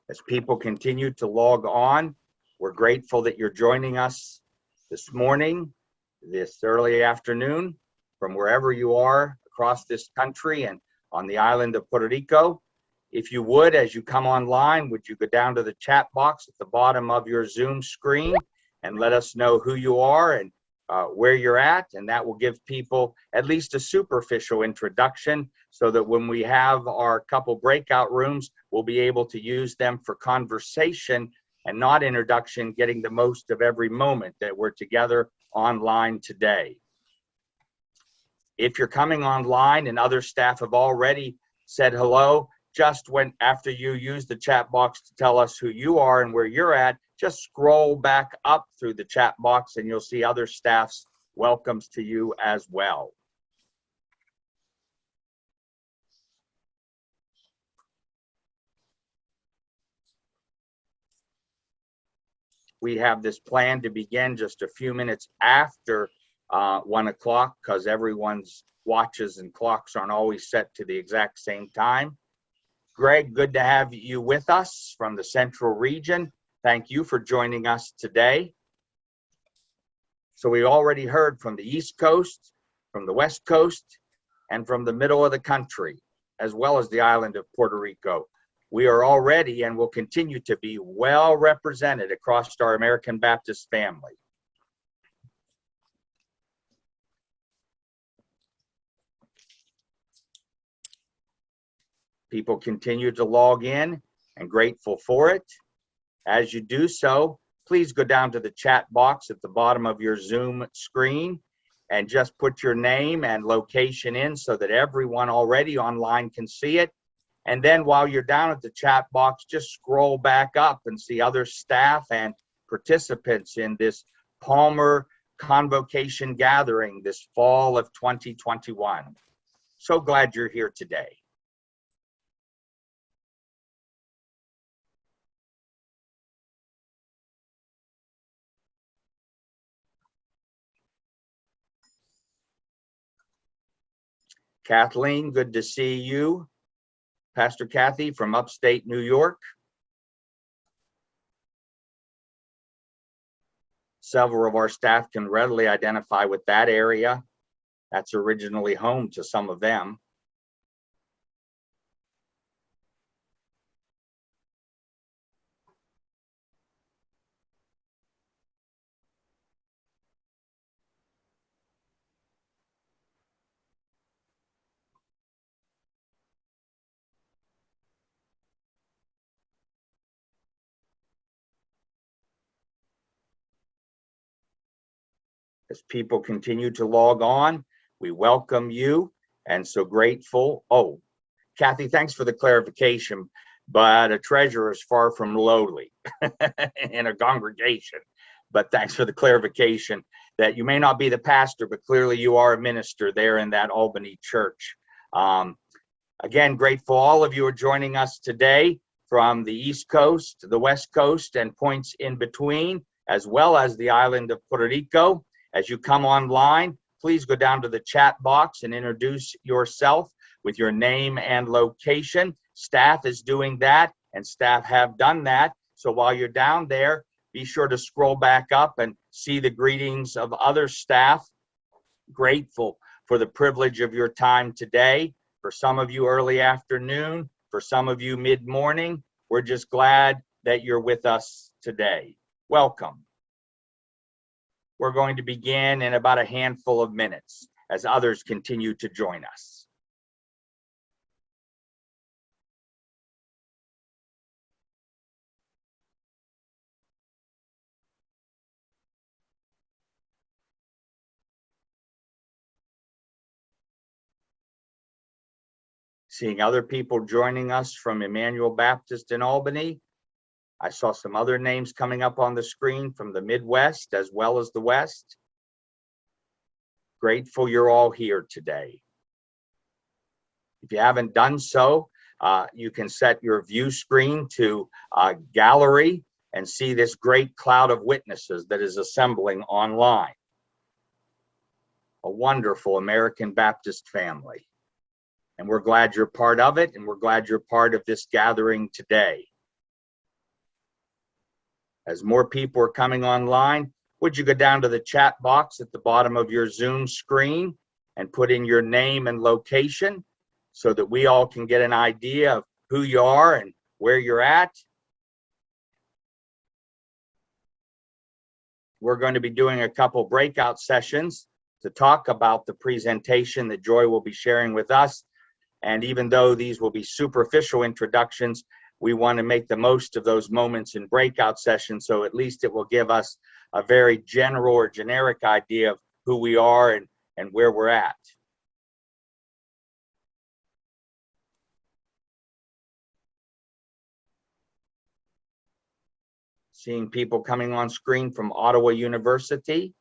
As people continue to log on, we're grateful that you're joining us this morning, this early afternoon, from wherever you are across this country and on the island of Puerto Rico. If you would, as you come online, would you go down to the chat box at the bottom of your Zoom screen and let us know who you are and where you're at, and that will give people at least a superficial introduction so that when we have our couple breakout rooms, we'll be able to use them for conversation and not introduction, getting the most of every moment that we're together online today. If you're coming online and other staff have already said hello, just after you use the chat box to tell us who you are and where you're at, just scroll back up through the chat box and you'll see other staff's welcomes to you as well. We have this plan to begin just a few minutes after 1 o'clock because everyone's watches and clocks aren't always set to the exact same time. Greg, good to have you with us from the Central Region. Thank you for joining us today. So we already heard from the East Coast, from the West Coast, and from the middle of the country, as well as the island of Puerto Rico. We are already and will continue to be well represented across our American Baptist family. People continue to log in and grateful for it. As you do so, please go down to the chat box at the bottom of your Zoom screen and just put your name and location in so that everyone already online can see it. And then while you're down at the chat box, just scroll back up and see other staff and participants in this Palmer Convocation gathering this fall of 2021. So glad you're here today. Kathleen, good to see you. Pastor Kathy from upstate New York. Several of our staff can readily identify with that area. That's originally home to some of them. As people continue to log on, we welcome you and so grateful. Oh, Kathy, thanks for the clarification, but a treasurer is far from lowly in a congregation. But thanks for the clarification that you may not be the pastor, but clearly you are a minister there in that Albany church. Again, grateful all of you are joining us today from the East Coast, the West Coast, and points in between, as well as the island of Puerto Rico. As you come online, please go down to the chat box and introduce yourself with your name and location. Staff is doing that, and staff have done that. So while you're down there, be sure to scroll back up and see the greetings of other staff. Grateful for the privilege of your time today. For some of you, early afternoon. For some of you, mid-morning. We're just glad that you're with us today. Welcome. We're going to begin in about a handful of minutes as others continue to join us. Seeing other people joining us from Emmanuel Baptist in Albany. I saw some other names coming up on the screen from the Midwest as well as the West. Grateful you're all here today. If you haven't done so, you can set your view screen to gallery and see this great cloud of witnesses that is assembling online. A wonderful American Baptist family. And we're glad you're part of it, and we're glad you're part of this gathering today. As more people are coming online, would you go down to the chat box at the bottom of your Zoom screen and put in your name and location so that we all can get an idea of who you are and where you're at? We're going to be doing a couple breakout sessions to talk about the presentation that Joy will be sharing with us. And even though these will be superficial introductions, we want to make the most of those moments in breakout sessions, so at least it will give us a very general or generic idea of who we are and where we're at. Seeing people coming on screen from Ottawa University,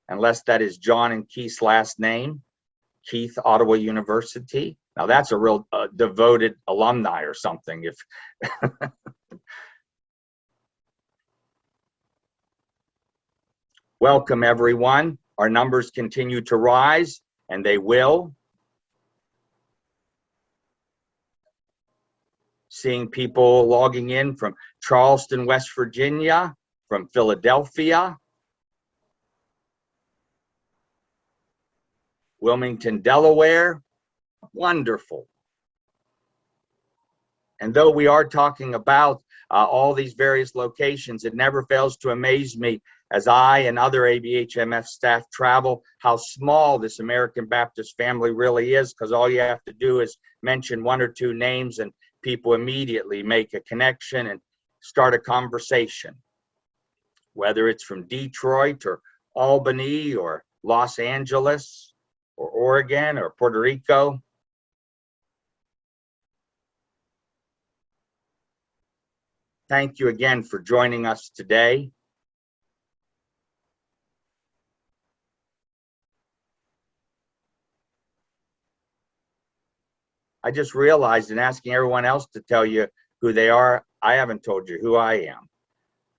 unless that is John and Keith's last name, Keith, Ottawa University. Now that's a real devoted alumni or something. If Welcome everyone. Our numbers continue to rise, and they will. Seeing people logging in from Charleston, West Virginia, from Philadelphia, Wilmington, Delaware. Wonderful. And though we are talking about all these various locations, it never fails to amaze me as I and other ABHMS staff travel, how small this American Baptist family really is, because all you have to do is mention one or two names and people immediately make a connection and start a conversation. Whether it's from Detroit or Albany or Los Angeles or Oregon or Puerto Rico. Thank you again for joining us today. I just realized in asking everyone else to tell you who they are, I haven't told you who I am.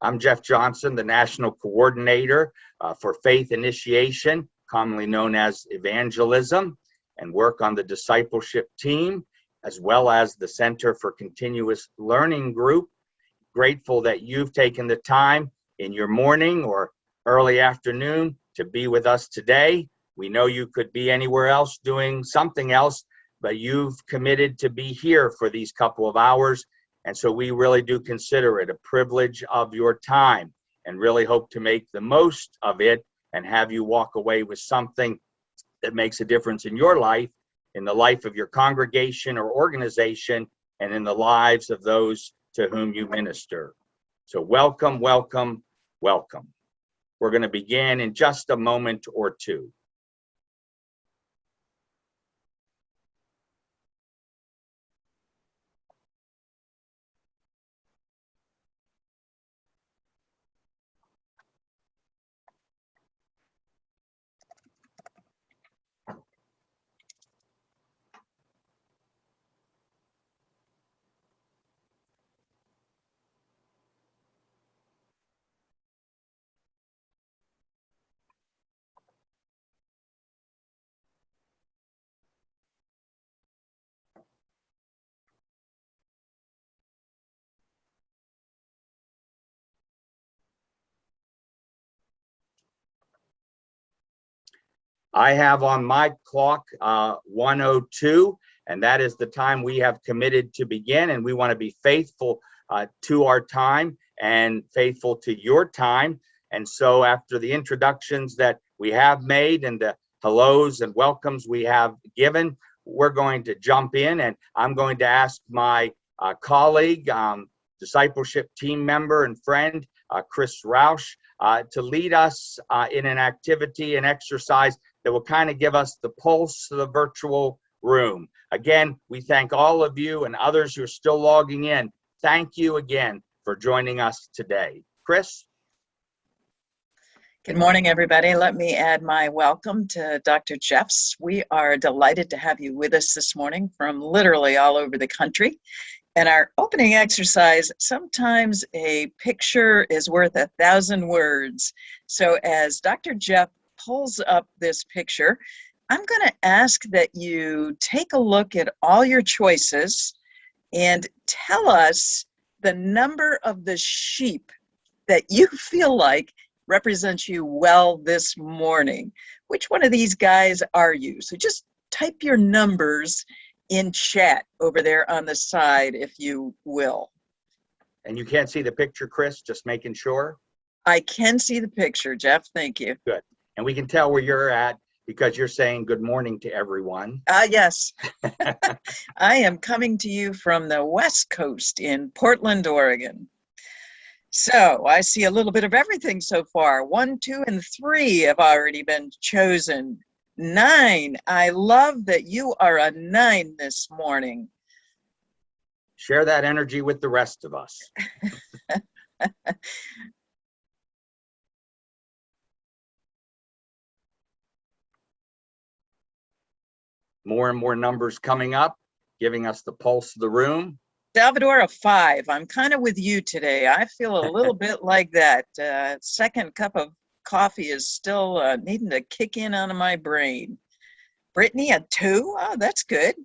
I'm Jeff Johnson, the National Coordinator for Faith Initiation, commonly known as Evangelism, and work on the discipleship team, as well as the Center for Continuous Learning Group. Grateful that you've taken the time in your morning or early afternoon to be with us today. We know you could be anywhere else doing something else, but you've committed to be here for these couple of hours. And so we really do consider it a privilege of your time and really hope to make the most of it and have you walk away with something that makes a difference in your life, in the life of your congregation or organization, and in the lives of those to whom you minister. So welcome, welcome, welcome. We're going to begin in just a moment or two. I have on my clock 1:02, and that is the time we have committed to begin, and we want to be faithful to our time and faithful to your time. And so after the introductions that we have made and the hellos and welcomes we have given, we're going to jump in, and I'm going to ask my colleague, discipleship team member and friend, Chris Roush, to lead us in an activity and exercise that will kind of give us the pulse of the virtual room. Again, we thank all of you and others who are still logging in. Thank you again for joining us today. Chris? Good morning, everybody. Let me add my welcome to Dr. Jeffs. We are delighted to have you with us this morning from literally all over the country. And our opening exercise, sometimes a picture is worth 1,000 words. So as Dr. Jeff pulls up this picture, I'm going to ask that you take a look at all your choices and tell us the number of the sheep that you feel like represents you well this morning. Which one of these guys are you? So just type your numbers in chat over there on the side, if you will. And you can't see the picture, Chris, just making sure? I can see the picture, Jeff. Thank you. Good. And we can tell where you're at because you're saying good morning to everyone. Yes. I am coming to you from the West Coast in Portland, Oregon. So I see a little bit of everything so far. 1, 2, and 3 have already been chosen. 9. I love that you are a 9 this morning. Share that energy with the rest of us. More and more numbers coming up, giving us the pulse of the room. Salvador, a 5. I'm kind of with you today. I feel a little bit like that. Second cup of coffee is still needing to kick in onto my brain. Brittany, a 2. Oh, that's good.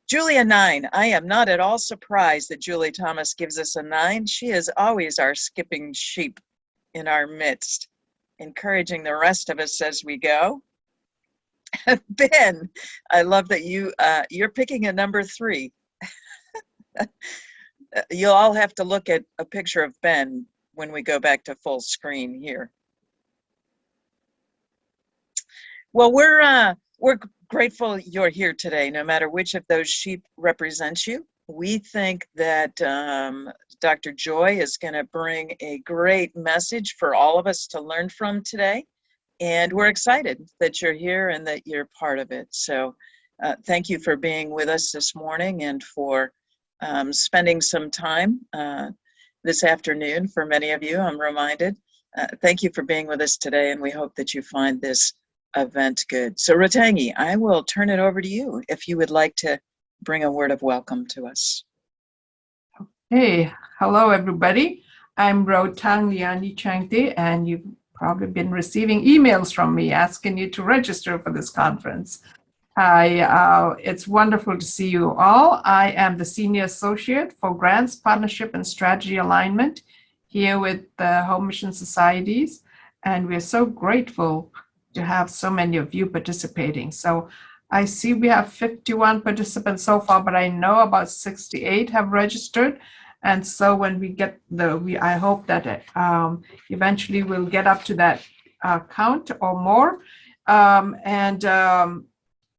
Julie, a 9. I am not at all surprised that Julie Thomas gives us a 9. She is always our skipping sheep in our midst, encouraging the rest of us as we go. Ben, I love that you're picking a number 3. You'll all have to look at a picture of Ben when we go back to full screen here. Well, we're grateful you're here today, no matter which of those sheep represents you. We think that Dr. Joy is going to bring a great message for all of us to learn from today. And we're excited that you're here and that you're part of it. So thank you for being with us this morning and for spending some time this afternoon. For many of you, I'm reminded. Thank you for being with us today, and we hope that you find this event good. So Rotangi, I will turn it over to you if you would like to bring a word of welcome to us. Hey, hello everybody. I'm Rotangi Changte, and you've probably been receiving emails from me asking you to register for this conference. It's wonderful to see you all. I am the Senior Associate for Grants, Partnership, and Strategy Alignment here with the Home Mission Societies, and we're so grateful to have so many of you participating. So I see we have 51 participants so far, but I know about 68 have registered. And so when we get I hope that eventually we'll get up to that count or more.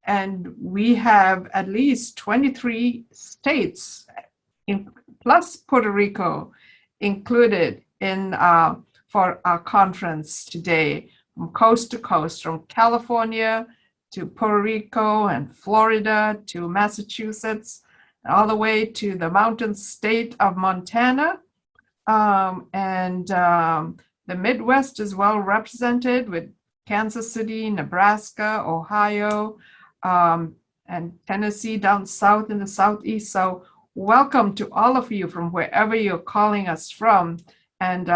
And we have at least 23 states, plus Puerto Rico, included in for our conference today, from coast to coast, from California to Puerto Rico and Florida to Massachusetts, all the way to the mountain state of Montana. The Midwest is well represented with Kansas City, Nebraska, Ohio, and Tennessee down south in the southeast. So welcome to all of you from wherever you're calling us from. And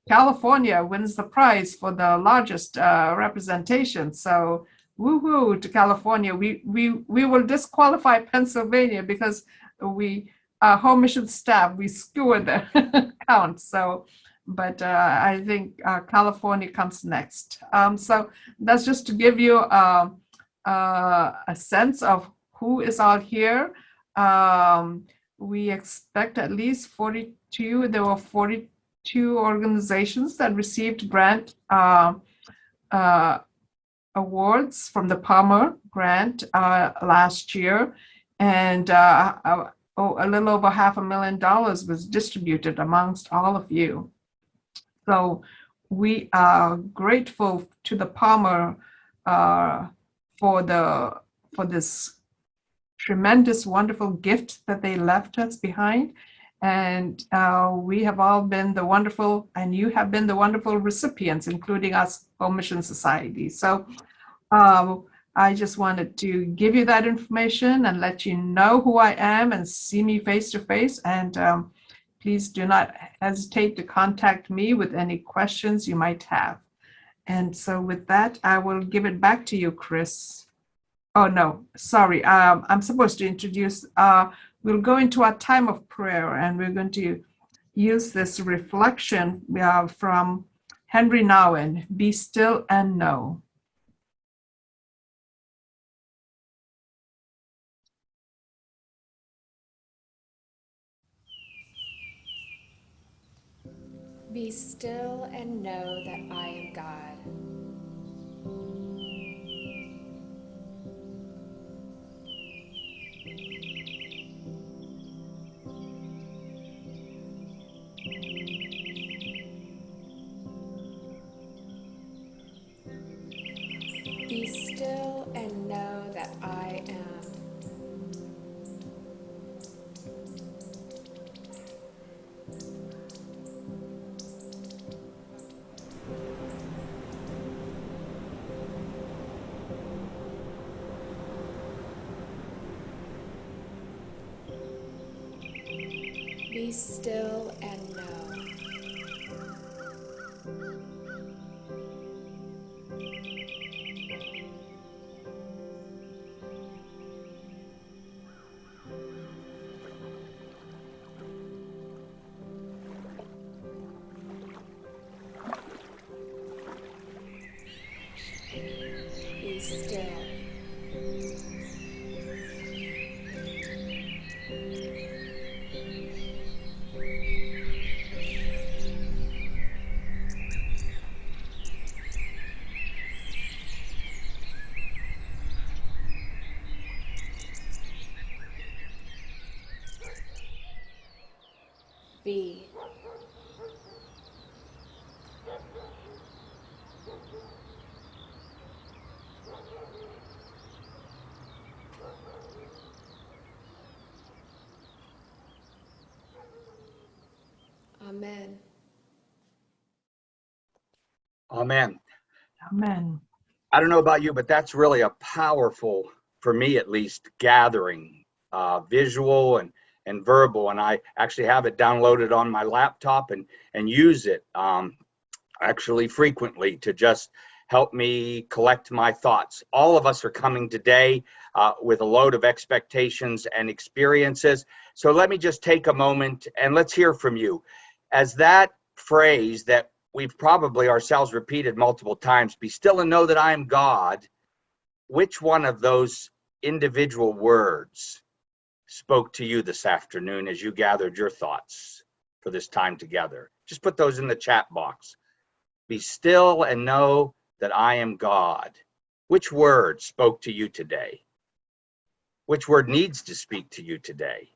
California wins the prize for the largest representation. So woohoo to California. We will disqualify Pennsylvania because we Home Mission staff, we skewered the count. So, but I think California comes next. So that's just to give you a sense of who is out here. We expect at least 42. There were 42 organizations that received grant awards from the Palmer Grant last year, and a little over $500,000 was distributed amongst all of you. So we are grateful to the Palmer for this tremendous, wonderful gift that they left us behind. And we have all been the wonderful, and you have been the wonderful recipients, including us, Home Mission Society. So I just wanted to give you that information and let you know who I am and see me face to face. And please do not hesitate to contact me with any questions you might have. And so with that, I will give it back to you, Chris. Oh, no, sorry. I'm supposed to introduce, we'll go into our time of prayer, and we're going to use this reflection from Henry Nouwen, be still and know. Be still and know that I am God. Be still and know that I am. Be still and know. Be still. Be. Amen. Amen. Amen. I don't know about you, but that's really a powerful, for me at least, gathering, visual and verbal. And I actually have it downloaded on my laptop and use it actually frequently to just help me collect my thoughts. All of us are coming today with a load of expectations and experiences. So let me just take a moment and let's hear from you. As that phrase that we've probably ourselves repeated multiple times, be still and know that I am God, which one of those individual words spoke to you this afternoon as you gathered your thoughts for this time together? Just put those in the chat box. Be still and know that I am God. Which word spoke to you today? Which word needs to speak to you today?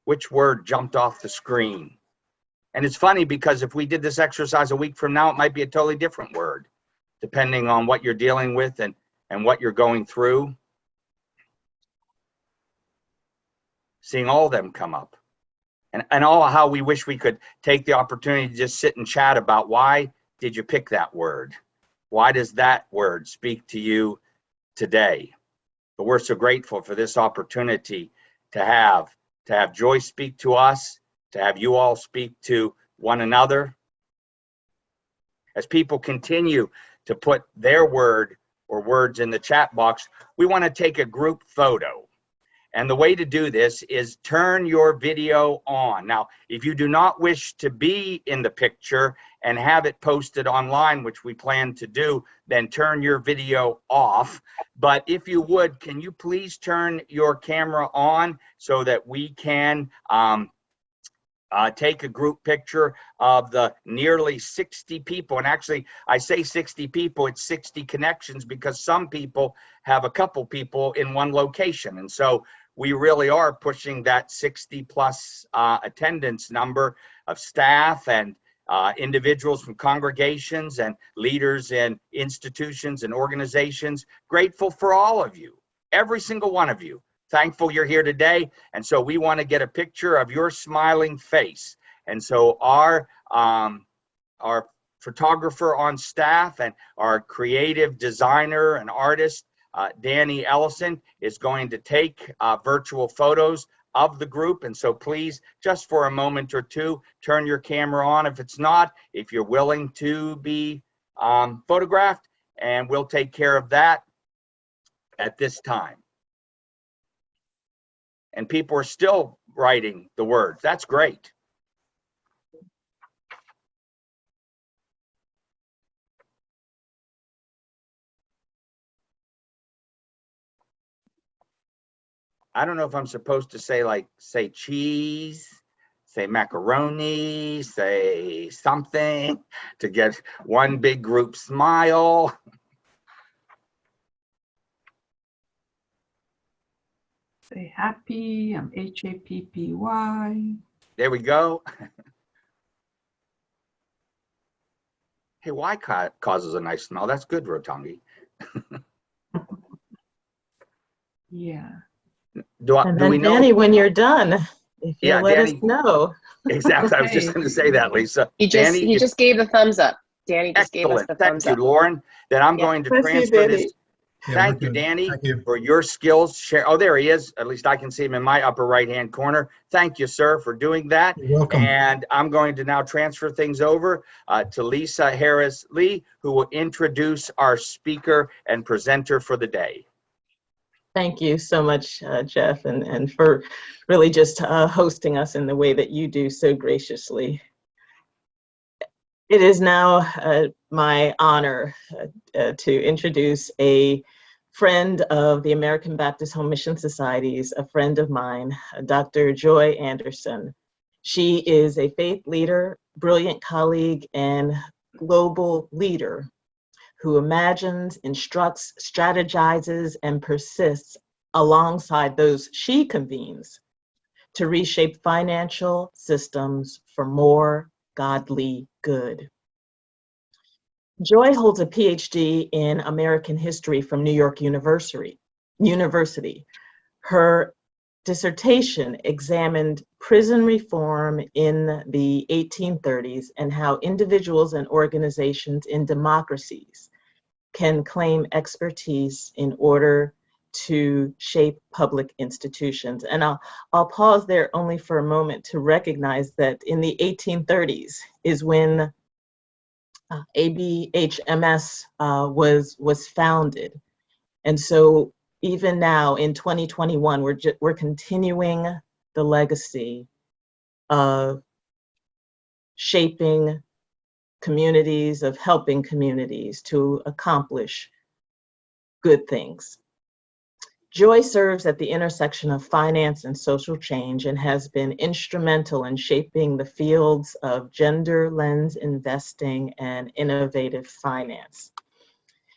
Which word jumped off the screen? And it's funny because if we did this exercise a week from now, it might be a totally different word, depending on what you're dealing with and what you're going through. Seeing all of them come up. And all how we wish we could take the opportunity to just sit and chat about why did you pick that word? Why does that word speak to you today? But we're so grateful for this opportunity to have Joyce speak to us, to have you all speak to one another. As people continue to put their word or words in the chat box, we want to take a group photo. And the way to do this is turn your video on. Now, if you do not wish to be in the picture and have it posted online, which we plan to do, then turn your video off. But if you would, can you please turn your camera on so that we can take a group picture of the nearly 60 people. And actually, I say 60 people, it's 60 connections because some people have a couple people in one location. And so we really are pushing that 60 plus attendance number of staff and individuals from congregations and leaders in institutions and organizations. Grateful for all of you, every single one of you. Thankful you're here today. And so we want to get a picture of your smiling face. And so our photographer on staff and our creative designer and artist, Danny Ellison, is going to take virtual photos of the group. And so please, just for a moment or two, turn your camera on. If it's not, if you're willing to be photographed, and we'll take care of that at this time. And people are still writing the words. That's great. I don't know if I'm supposed to say cheese, say macaroni, say something to get one big group smile. Say happy, I'm HAPPY. There we go. Hey, why causes a nice smell? That's good, Rotungi. Yeah. Do And we then know? Danny, when you're done, if Yeah, you'll let us Danny. know. Exactly. I was just Okay. going to say that, Lisa. He Danny, just gave the thumbs up. Danny just gave us excellent. the Thank thumbs you, up. Lauren. Then I'm Yeah. going to Bless you, transfer Danny. this. Yeah, Thank we're you, good. Danny, Thank you. for your skills share. Oh, there he is. At least I can see him in my upper right-hand corner. Thank you, sir, for doing that. You're welcome. And I'm going to now transfer things over to Lisa Harris Lee, who will introduce our speaker and presenter for the day. Thank you so much, Jeff, and for really just hosting us in the way that you do so graciously. It is now my honor to introduce a friend of the American Baptist Home Mission Societies, a friend of mine, Dr. Joy Anderson. She is a faith leader, brilliant colleague, and global leader who imagines, instructs, strategizes, and persists alongside those she convenes to reshape financial systems for more godly good. Joy holds a PhD in American history from New York University. Her dissertation examined prison reform in the 1830s and how individuals and organizations in democracies can claim expertise in order to shape public institutions. And I'll pause there only for a moment to recognize that in the 1830s is when ABHMS was founded. And so even now in 2021, we're continuing the legacy of shaping communities, of helping communities to accomplish good things. Joy serves at the intersection of finance and social change and has been instrumental in shaping the fields of gender lens investing and innovative finance.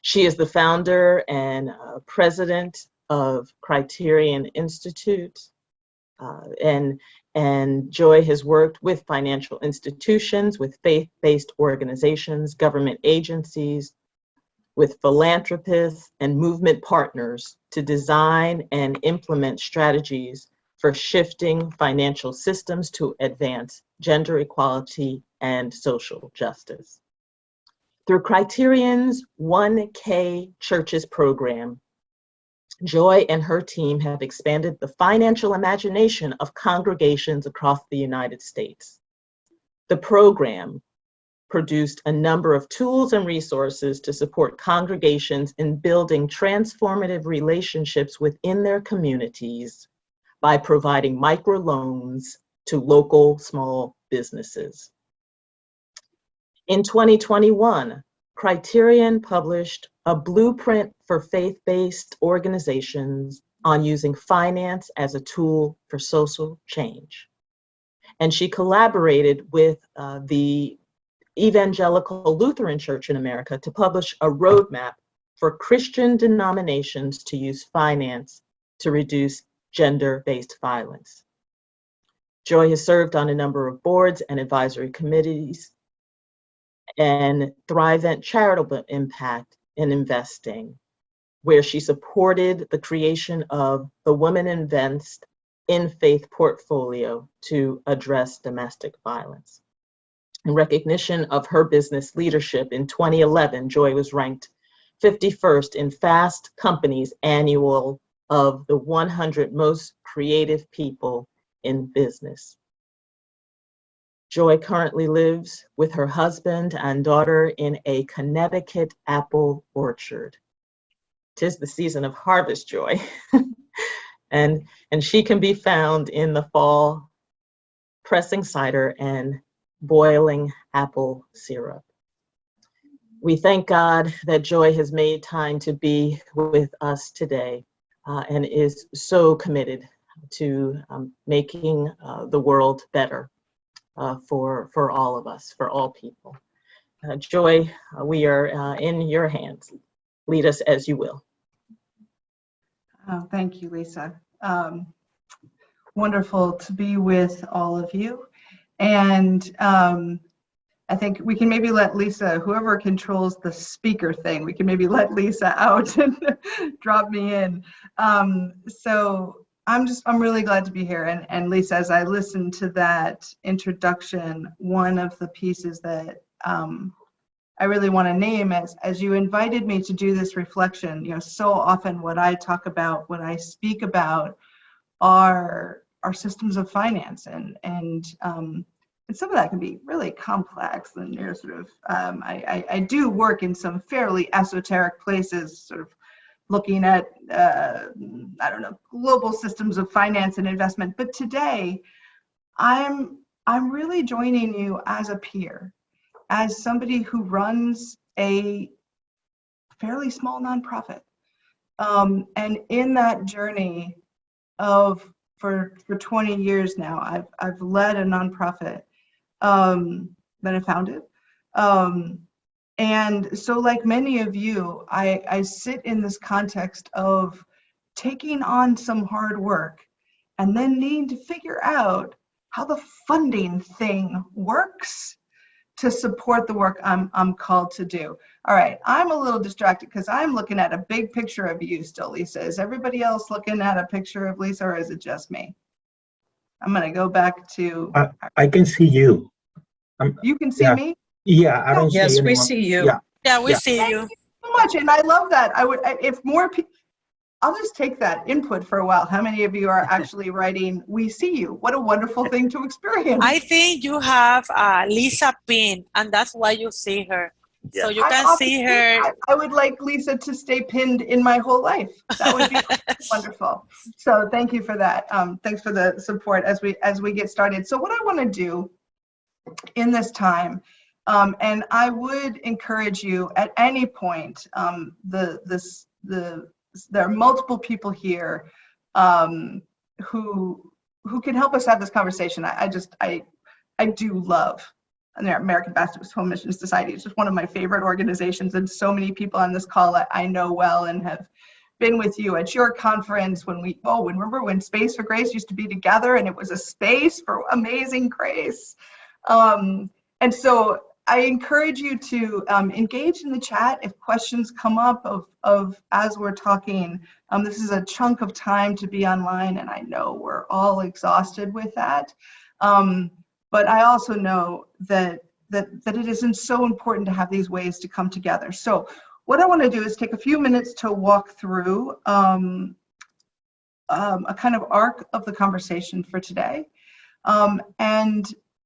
She is the founder and president of Criterion Institute, and Joy has worked with financial institutions, with faith-based organizations, government agencies, with philanthropists and movement partners to design and implement strategies for shifting financial systems to advance gender equality and social justice. Through Criterion's 1K Churches program, Joy and her team have expanded the financial imagination of congregations across the United States. The program produced a number of tools and resources to support congregations in building transformative relationships within their communities by providing microloans to local small businesses. In 2021, Criterion published a blueprint for faith-based organizations on using finance as a tool for social change. And she collaborated with the Evangelical Lutheran Church in America to publish a roadmap for Christian denominations to use finance to reduce gender-based violence. Joy has served on a number of boards and advisory committees and Thrivent Charitable Impact in Investing, where she supported the creation of the Women Invest in Faith portfolio to address domestic violence. In recognition of her business leadership, in 2011, Joy was ranked 51st in Fast Company's annual of the 100 most creative people in business. Joy currently lives with her husband and daughter in a Connecticut apple orchard. 'Tis the season of harvest, Joy. and she can be found in the fall pressing cider and boiling apple syrup. We thank God that Joy has made time to be with us today. and is so committed to making the world better for all of us, for all people. Joy, we are in your hands. Lead us as you will. Oh, thank you, Lisa. Wonderful to be with all of you. And I think we can maybe let Lisa, whoever controls the speaker thing, we can maybe let Lisa out and drop me in. So I'm really glad to be here. And Lisa, as I listened to that introduction, one of the pieces that I really want to name as you invited me to do this reflection, you know, so often what I talk about, what I speak about are systems of finance, and some of that can be really complex, and you know, sort of I do work in some fairly esoteric places, sort of looking at I don't know, global systems of finance and investment. But today I'm really joining you as a peer, as somebody who runs a fairly small nonprofit, and in that journey of for 20 years now, I've led a nonprofit that I founded, and so like many of you, I sit in this context of taking on some hard work and then needing to figure out how the funding thing works to support the work I'm called to do. All right, I'm a little distracted because I'm looking at a big picture of you still, Lisa. Is everybody else looking at a picture of Lisa, or is it just me? I'm gonna go back to. I can see you. You can see yeah. me? Yeah, I don't see Yes, anyone. we see you. Yeah, Yeah, we Yeah. see Thank you. you so much, and I love that. If more people, I'll just take that input for a while. How many of you are actually writing, we see you? What a wonderful thing to experience. I think you have Lisa Pin, and that's why you see her. So you I can often see think her. I would like Lisa to stay pinned in my whole life. That would be wonderful. So thank you for that. Thanks for the support as we get started. So what I want to do in this time, and I would encourage you at any point, there are multiple people here who can help us have this conversation. I do love the American Baptist Home Mission Society. It's just one of my favorite organizations, and so many people on this call I know well and have been with you at your conference remember when Space for Grace used to be together, and it was a space for amazing grace. And so I encourage you to engage in the chat if questions come up of as we're talking. This is a chunk of time to be online, and I know we're all exhausted with that. But I also know that it isn't so important to have these ways to come together. So what I want to do is take a few minutes to walk through a kind of arc of the conversation for today. And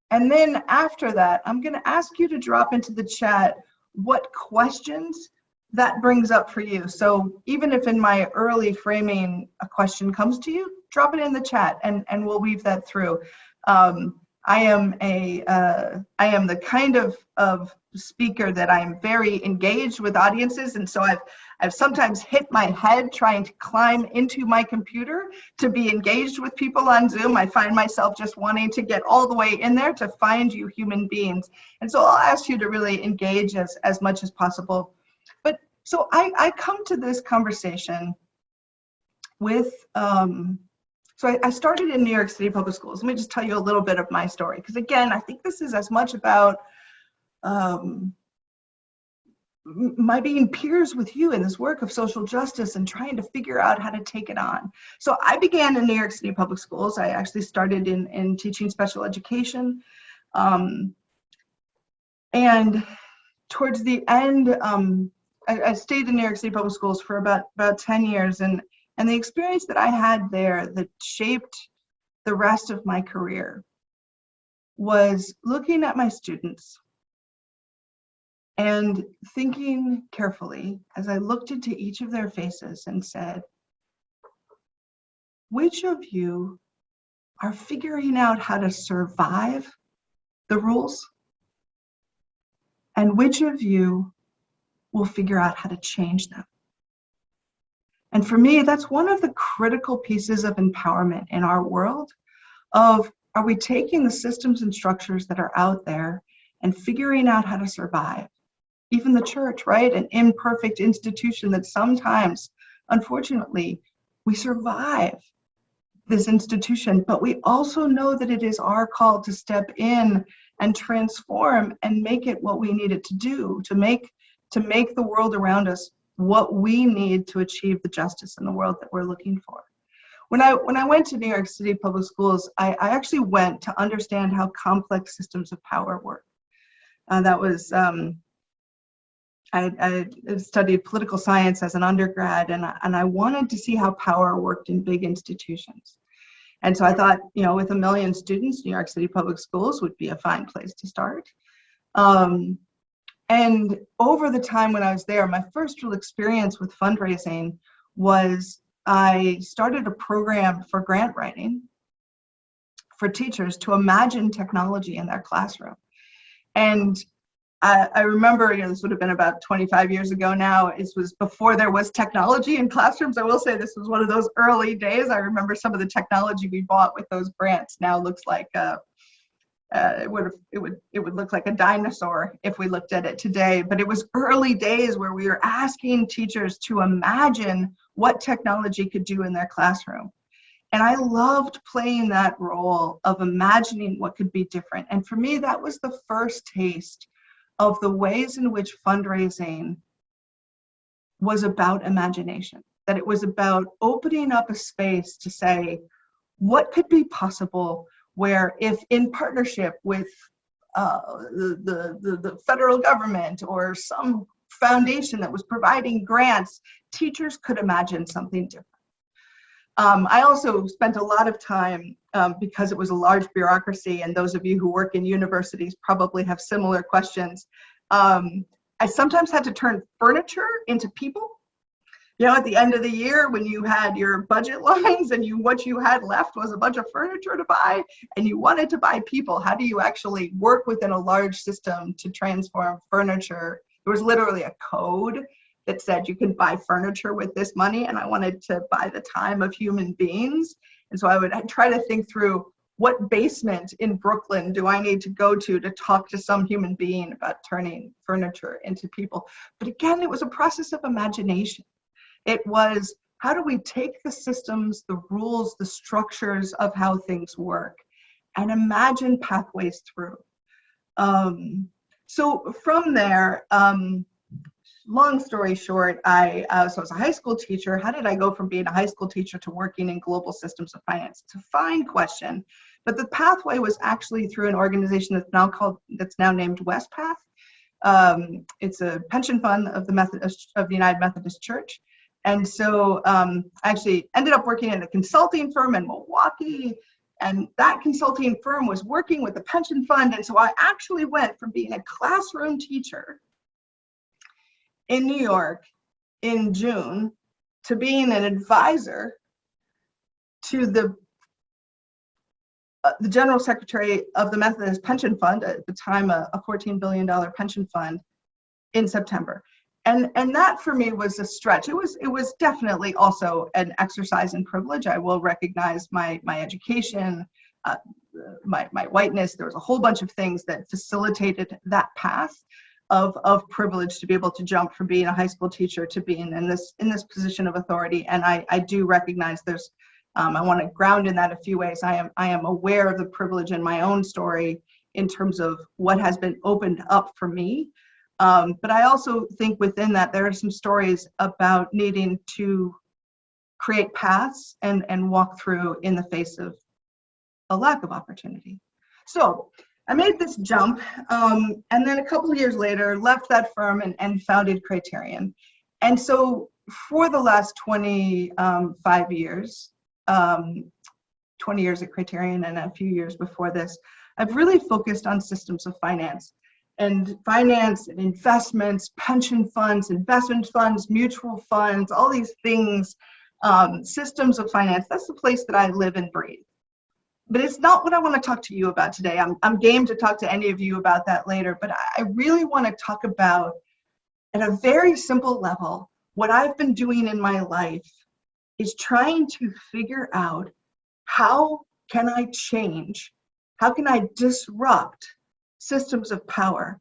then after that, I'm going to ask you to drop into the chat what questions that brings up for you. So even if in my early framing a question comes to you, drop it in the chat and we'll weave that through. I am the kind of speaker that I'm very engaged with audiences, and so I've sometimes hit my head trying to climb into my computer to be engaged with people on Zoom. I find myself just wanting to get all the way in there to find you human beings, and so I'll ask you to really engage as much as possible. But so I come to this conversation with So I started in New York City Public Schools. Let me just tell you a little bit of my story, because again, I think this is as much about my being peers with you in this work of social justice and trying to figure out how to take it on. So I began in New York City Public Schools. I actually started in teaching special education. And towards the end, I stayed in New York City Public Schools for about 10 years. And the experience that I had there that shaped the rest of my career was looking at my students and thinking carefully as I looked into each of their faces and said, which of you are figuring out how to survive the rules? And which of you will figure out how to change them? And for me, that's one of the critical pieces of empowerment in our world of, are we taking the systems and structures that are out there and figuring out how to survive? Even the church, right? An imperfect institution that sometimes, unfortunately, we survive this institution, but we also know that it is our call to step in and transform and make it what we need it to do, to make the world around us what we need to achieve the justice in the world that we're looking for. When I went to New York City Public Schools, I actually went to understand how complex systems of power work. That was, I studied political science as an undergrad, and I wanted to see how power worked in big institutions. And so I thought, you know, with 1 million students, New York City Public Schools would be a fine place to start. And over the time when I was there, my first real experience with fundraising was I started a program for grant writing for teachers to imagine technology in their classroom. And I remember, you know, this would have been about 25 years ago now. This was before there was technology in classrooms. I will say this was one of those early days. I remember some of the technology we bought with those grants now looks like it would look like a dinosaur if we looked at it today. But it was early days where we were asking teachers to imagine what technology could do in their classroom. And I loved playing that role of imagining what could be different. And for me, that was the first taste of the ways in which fundraising was about imagination, that it was about opening up a space to say, what could be possible where if in partnership with the federal government or some foundation that was providing grants, teachers could imagine something different. I also spent a lot of time, because it was a large bureaucracy, and those of you who work in universities probably have similar questions. I sometimes had to turn furniture into people. You know, at the end of the year, when you had your budget lines and what you had left was a bunch of furniture to buy, and you wanted to buy people, how do you actually work within a large system to transform furniture? There was literally a code that said you can buy furniture with this money, and I wanted to buy the time of human beings. And so I'd try to think through, what basement in Brooklyn do I need to go to talk to some human being about turning furniture into people? But again, it was a process of imagination. It was, how do we take the systems, the rules, the structures of how things work and imagine pathways through? So from there, long story short, so I was a high school teacher. How did I go from being a high school teacher to working in global systems of finance? It's a fine question, but the pathway was actually through an organization that's now named WestPath. It's a pension fund of the United Methodist Church. And so I actually ended up working in a consulting firm in Milwaukee, and that consulting firm was working with the pension fund. And so I actually went from being a classroom teacher in New York in June to being an advisor to the general secretary of the Methodist Pension Fund, at the time a $14 billion pension fund, in September. And that for me was a stretch. It was definitely also an exercise in privilege. I will recognize my education, my whiteness. There was a whole bunch of things that facilitated that path of privilege to be able to jump from being a high school teacher to being in this position of authority. And I do recognize there's, I want to ground in that a few ways. I am aware of the privilege in my own story in terms of what has been opened up for me. But I also think within that there are some stories about needing to create paths and walk through in the face of a lack of opportunity. So I made this jump, and then a couple of years later left that firm and founded Criterion. And so for the last 25 years, 20 years at Criterion and a few years before this, I've really focused on systems of finance. And finance and investments, pension funds, investment funds, mutual funds, all these things, systems of finance, that's the place that I live and breathe. But it's not what I want to talk to you about today. I'm game to talk to any of you about that later, but I really want to talk about, at a very simple level, what I've been doing in my life is trying to figure out how can I change, how can I disrupt systems of power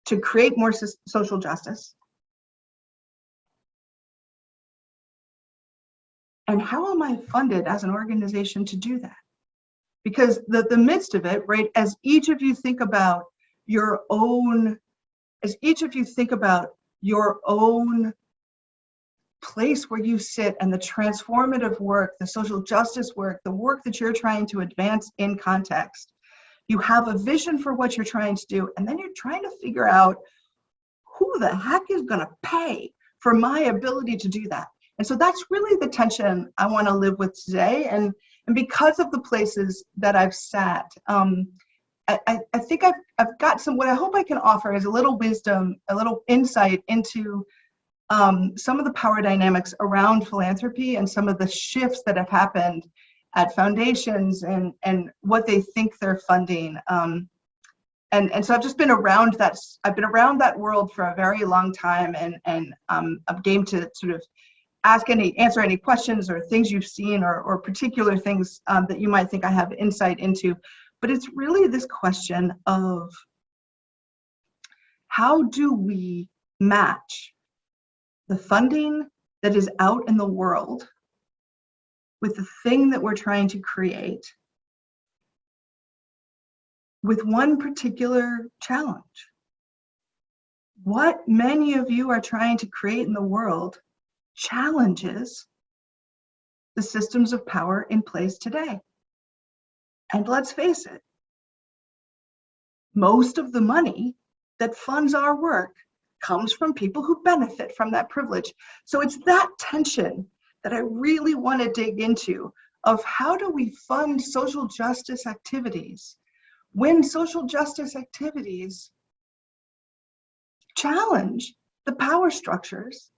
to create more social justice? And how am I funded as an organization to do that? Because the midst of it, right, as each of you think about your own, place where you sit and the transformative work, the social justice work, the work that you're trying to advance in context, you have a vision for what you're trying to do, and then you're trying to figure out who the heck is going to pay for my ability to do that. And so that's really the tension I want to live with today. And because of the places that I've sat, I think I've got what I hope I can offer is a little wisdom, a little insight into some of the power dynamics around philanthropy and some of the shifts that have happened at foundations and what they think they're funding. And so I've just been around that. I've been around that world for a very long time, and I'm game to sort of answer any questions or things you've seen or particular things that you might think I have insight into. But it's really this question of how do we match the funding that is out in the world with the thing that we're trying to create with one particular challenge. What many of you are trying to create in the world challenges the systems of power in place today. And let's face it, most of the money that funds our work comes from people who benefit from that privilege. So it's that tension that I really want to dig into of how do we fund social justice activities when social justice activities challenge the power structures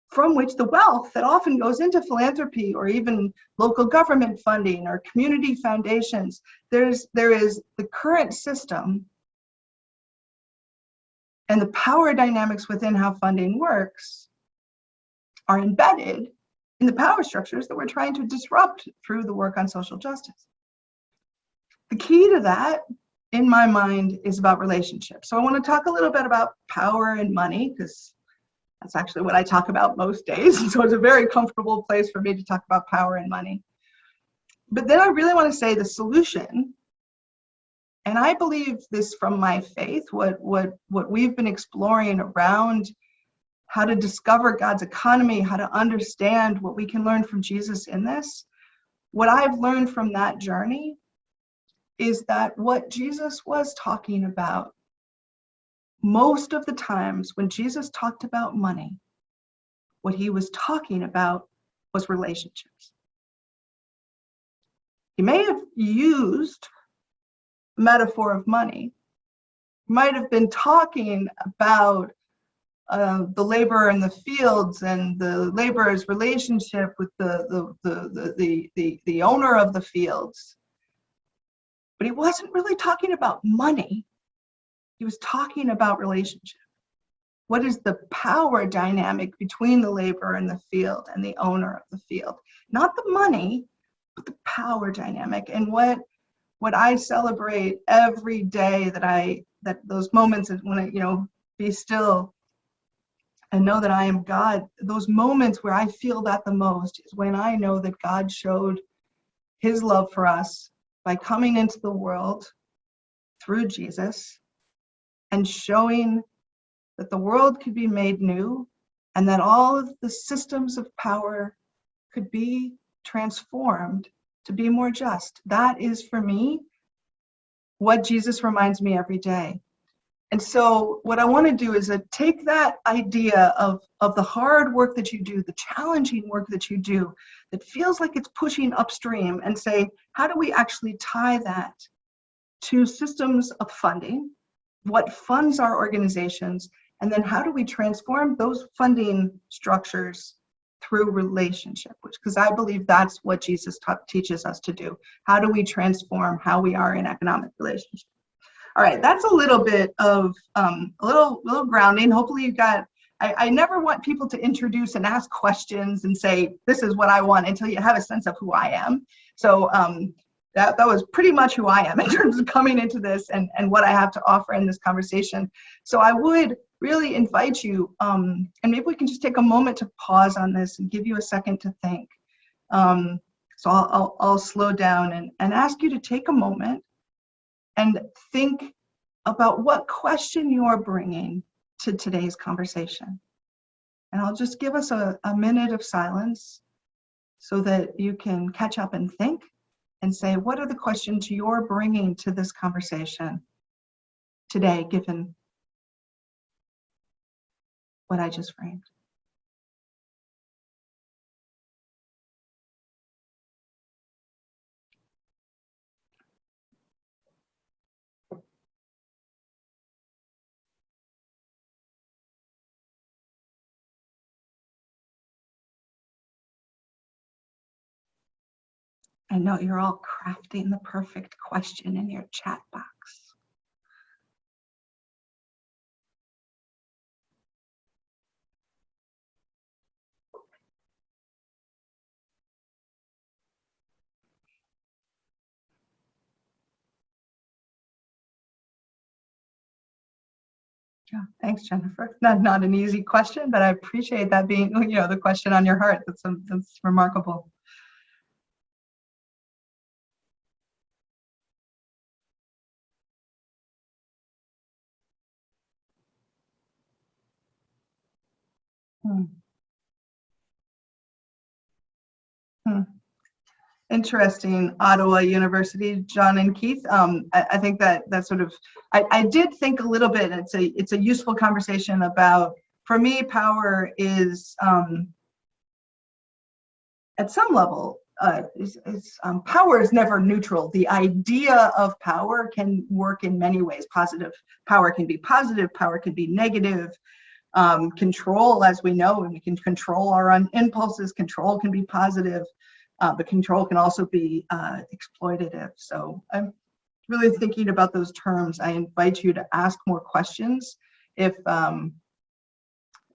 from which the wealth that often goes into philanthropy or even local government funding or community foundations. There is the current system and the power dynamics within how funding works are embedded in the power structures that we're trying to disrupt through the work on social justice. The key to that, in my mind, is about relationships. So I want to talk a little bit about power and money, because that's actually what I talk about most days. So it's a very comfortable place for me to talk about power and money. But then I really want to say the solution, and I believe this from my faith, what we've been exploring around how to discover God's economy, how to understand what we can learn from Jesus in this. What I've learned from that journey is that what Jesus was talking about most of the times when Jesus talked about money, what he was talking about was relationships. He may have used the metaphor of money, he might have been talking about the laborer in the fields and the laborer's relationship with the owner of the fields. But he wasn't really talking about money. He was talking about relationship. What is the power dynamic between the laborer in the field and the owner of the field? Not the money, but the power dynamic. And what I celebrate every day that those moments when I, be still and know that I am God, those moments where I feel that the most is when I know that God showed his love for us by coming into the world through Jesus and showing that the world could be made new and that all of the systems of power could be transformed to be more just. That is, for me, what Jesus reminds me every day. And so what I want to do is take that idea of the hard work that you do, the challenging work that you do, that feels like it's pushing upstream, and say, how do we actually tie that to systems of funding, what funds our organizations, and then how do we transform those funding structures through relationship, because I believe that's what Jesus teaches us to do. How do we transform how we are in economic relationships? All right, that's a little bit of a little grounding. Hopefully you got I never want people to introduce and ask questions and say, this is what I want, until you have a sense of who I am. So that was pretty much who I am in terms of coming into this and what I have to offer in this conversation. So I would really invite you, and maybe we can just take a moment to pause on this and give you a second to think. So I'll slow down and ask you to take a moment and think about what question you are bringing to today's conversation. And I'll just give us a minute of silence so that you can catch up and think and say, what are the questions you're bringing to this conversation today, given what I just framed? I know you're all crafting the perfect question in your chat box. Yeah, thanks, Jennifer. Not an easy question, but I appreciate that being, the question on your heart. That's remarkable. Interesting. Ottawa University, John and Keith. I think that sort of, I did think a little bit. It's a useful conversation about, for me, power is at some level. Power is never neutral. The idea of power can work in many ways. Positive power can be positive. Power can be negative. Control, as we know, and we can control our own impulses. Control can be positive. But control can also be exploitative. So I'm really thinking about those terms. I invite you to ask more questions, if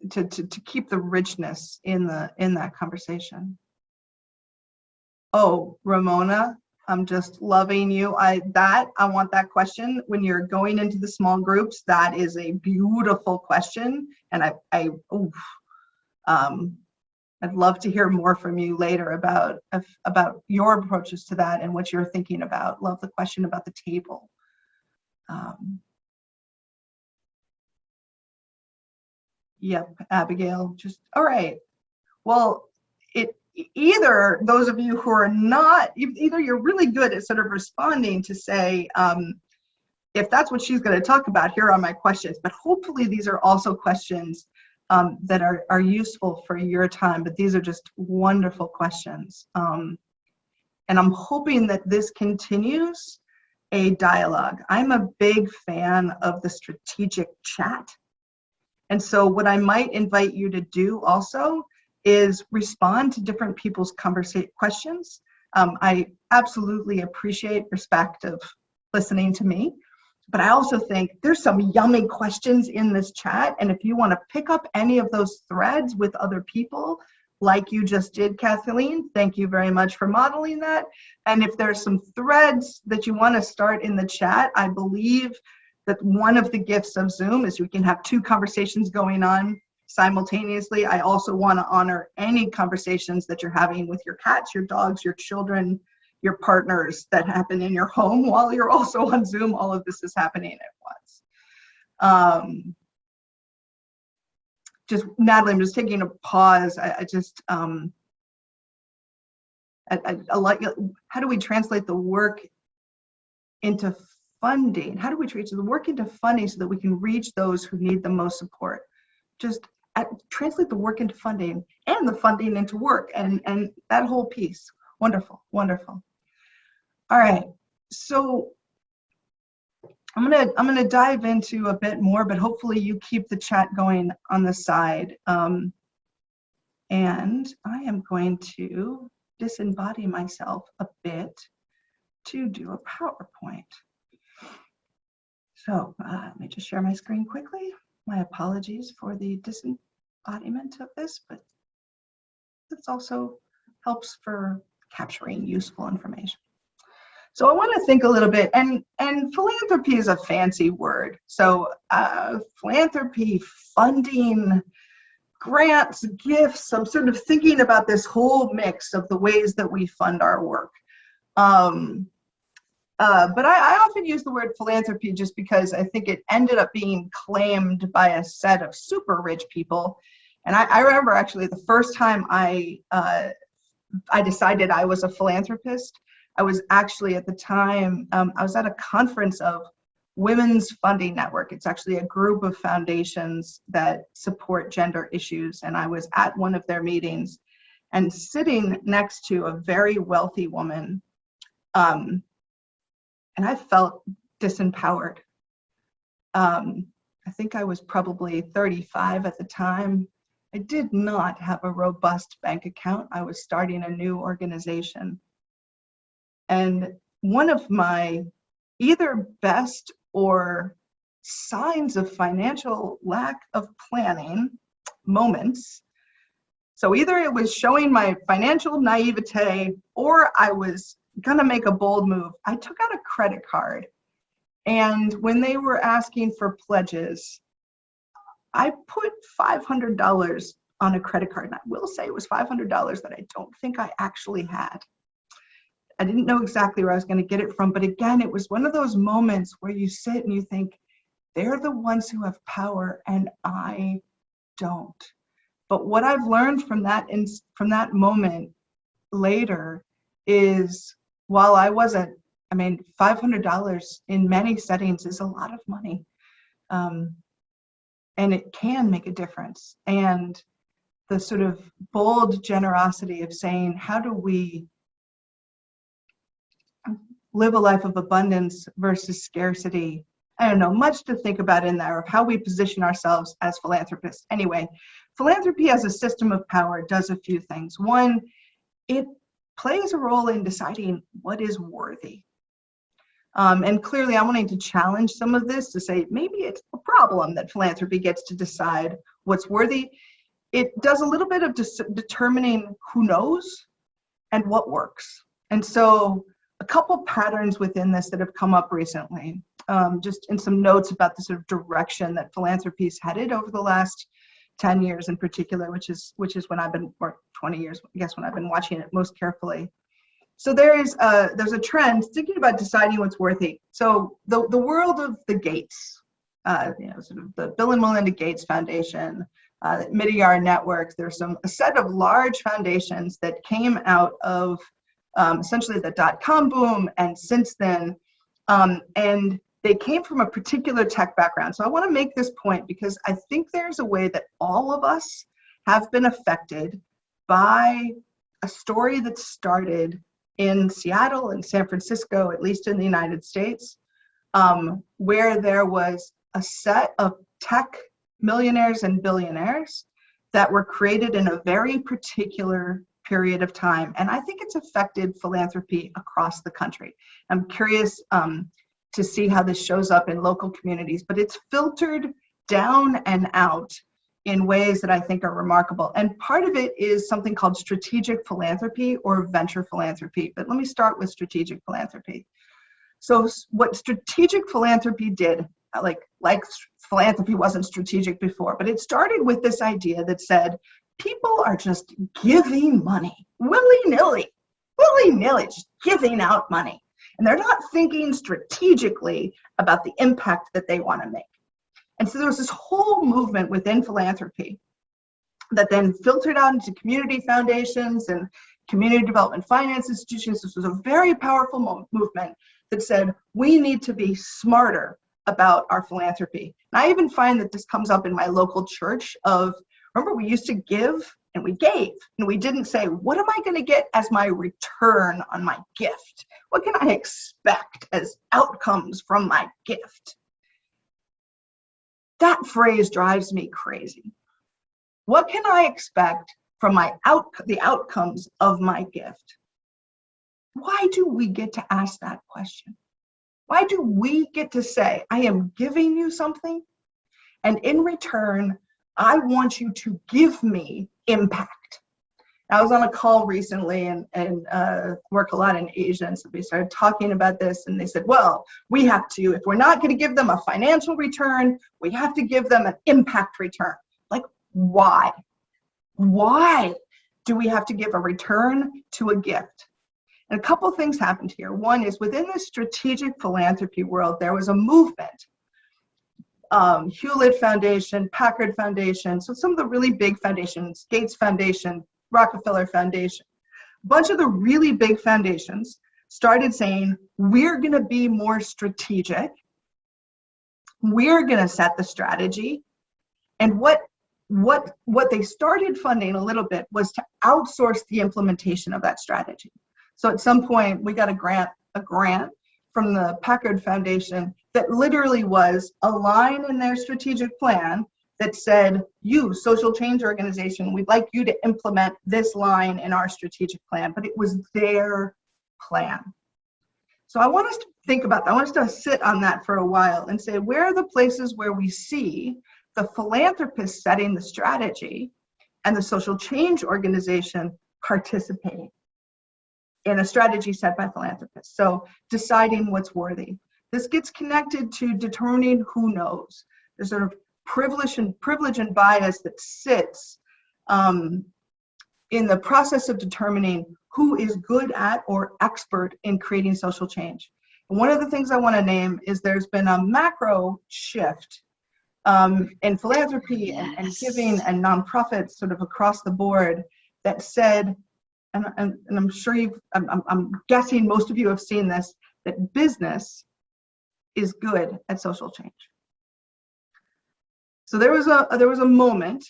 to keep the richness in that conversation. Oh, Ramona, I'm just loving you. I want that question when you're going into the small groups. That is a beautiful question, and I'd love to hear more from you later about your approaches to that and what you're thinking about. Love the question about the table. Yep, Abigail, just, all right. Well, either those of you who are not, either you're really good at sort of responding to say, if that's what she's going to talk about, here are my questions. But hopefully these are also questions that are useful for your time, but these are just wonderful questions. And I'm hoping that this continues a dialogue. I'm a big fan of the strategic chat. And so what I might invite you to do also is respond to different people's questions. I absolutely appreciate respect of listening to me. But I also think there's some yummy questions in this chat. And if you want to pick up any of those threads with other people, like you just did, Kathleen, thank you very much for modeling that. And if there's some threads that you want to start in the chat, I believe that one of the gifts of Zoom is we can have two conversations going on simultaneously. I also want to honor any conversations that you're having with your cats, your dogs, your children, your partners that happen in your home while you're also on Zoom. All of this is happening at once. Just Natalie, I'm just taking a pause. I like, how do we translate the work into funding? How do we translate the work into funding so that we can reach those who need the most support? Just translate the work into funding and the funding into work, and that whole piece. Wonderful, wonderful. All right, so I'm gonna dive into a bit more, but hopefully you keep the chat going on the side. And I am going to disembody myself a bit to do a PowerPoint. So let me just share my screen quickly. My apologies for the embodiment of this, but this also helps for capturing useful information. So I want to think a little bit, and philanthropy is a fancy word. So philanthropy, funding, grants, gifts, I'm sort of thinking about this whole mix of the ways that we fund our work. But I often use the word philanthropy just because I think it ended up being claimed by a set of super rich people. And I remember actually the first time I decided I was a philanthropist, I was actually at the time, I was at a conference of Women's Funding Network. It's actually a group of foundations that support gender issues. And I was at one of their meetings and sitting next to a very wealthy woman. And I felt disempowered. I think I was probably 35 at the time. I did not have a robust bank account. I was starting a new organization. And one of my either best or signs of financial lack of planning moments, so either it was showing my financial naivete or I was gonna make a bold move, I took out a credit card. And when they were asking for pledges, I put $500 on a credit card. And I will say it was $500 that I don't think I actually had. I didn't know exactly where I was going to get it from, but again, it was one of those moments where you sit and you think, they're the ones who have power and I don't. But what I've learned from that moment later is, while I wasn't, I mean, $500 in many settings is a lot of money. And it can make a difference. And the sort of bold generosity of saying, how do we live a life of abundance versus scarcity? I don't know, much to think about in there of how we position ourselves as philanthropists. Anyway, philanthropy as a system of power does a few things. One, it plays a role in deciding what is worthy. And clearly I'm wanting to challenge some of this to say, maybe it's a problem that philanthropy gets to decide what's worthy. It does a little bit of determining who knows and what works. And so a couple patterns within this that have come up recently, just in some notes about the sort of direction that philanthropy's headed over the last 10 years in particular, which is when I've been, or 20 years, I guess, when I've been watching it most carefully. So there's a trend thinking about deciding what's worthy. So the world of the Gates, sort of the Bill and Melinda Gates Foundation, Midyar Networks, there's a set of large foundations that came out of essentially the .com boom, and since then, and they came from a particular tech background. So I want to make this point because I think there's a way that all of us have been affected by a story that started in Seattle and San Francisco, at least in the United States, where there was a set of tech millionaires and billionaires that were created in a very particular period of time. And I think it's affected philanthropy across the country. I'm curious to see how this shows up in local communities, but it's filtered down and out in ways that I think are remarkable. And part of it is something called strategic philanthropy or venture philanthropy. But let me start with strategic philanthropy. So what strategic philanthropy did, like philanthropy wasn't strategic before, but it started with this idea that said, people are just giving money, willy-nilly, just giving out money. And they're not thinking strategically about the impact that they want to make. And so there was this whole movement within philanthropy that then filtered out into community foundations and community development finance institutions. This was a very powerful movement that said, we need to be smarter about our philanthropy. And I even find that this comes up in my local church of, remember, we used to give and we gave, and we didn't say, what am I going to get as my return on my gift? What can I expect as outcomes from my gift? That phrase drives me crazy. What can I expect from the outcomes of my gift? Why do we get to ask that question? Why do we get to say, I am giving you something, and in return, I want you to give me impact. I was on a call recently and work a lot in Asia, and so we started talking about this, and they said, well, we have to, if we're not going to give them a financial return, we have to give them an impact return. Like, why? Why do we have to give a return to a gift? And a couple things happened here. One is within the strategic philanthropy world, there was a movement. Hewlett Foundation, Packard Foundation, so some of the really big foundations, Gates Foundation, Rockefeller Foundation, a bunch of the really big foundations started saying, we're going to be more strategic. We're going to set the strategy. And what they started funding a little bit was to outsource the implementation of that strategy. So at some point, we got a grant from the Packard Foundation that literally was a line in their strategic plan that said, you, social change organization, we'd like you to implement this line in our strategic plan, but it was their plan. So I want us to think about that. I want us to sit on that for a while and say, where are the places where we see the philanthropist setting the strategy and the social change organization participating in a strategy set by philanthropists? So deciding what's worthy. This gets connected to determining who knows. There's sort of privilege and bias that sits in the process of determining who is good at or expert in creating social change. And one of the things I want to name is there's been a macro shift in philanthropy and giving and nonprofits sort of across the board that said, and I'm sure I'm guessing most of you have seen this, that business is good at social change. So there was a moment,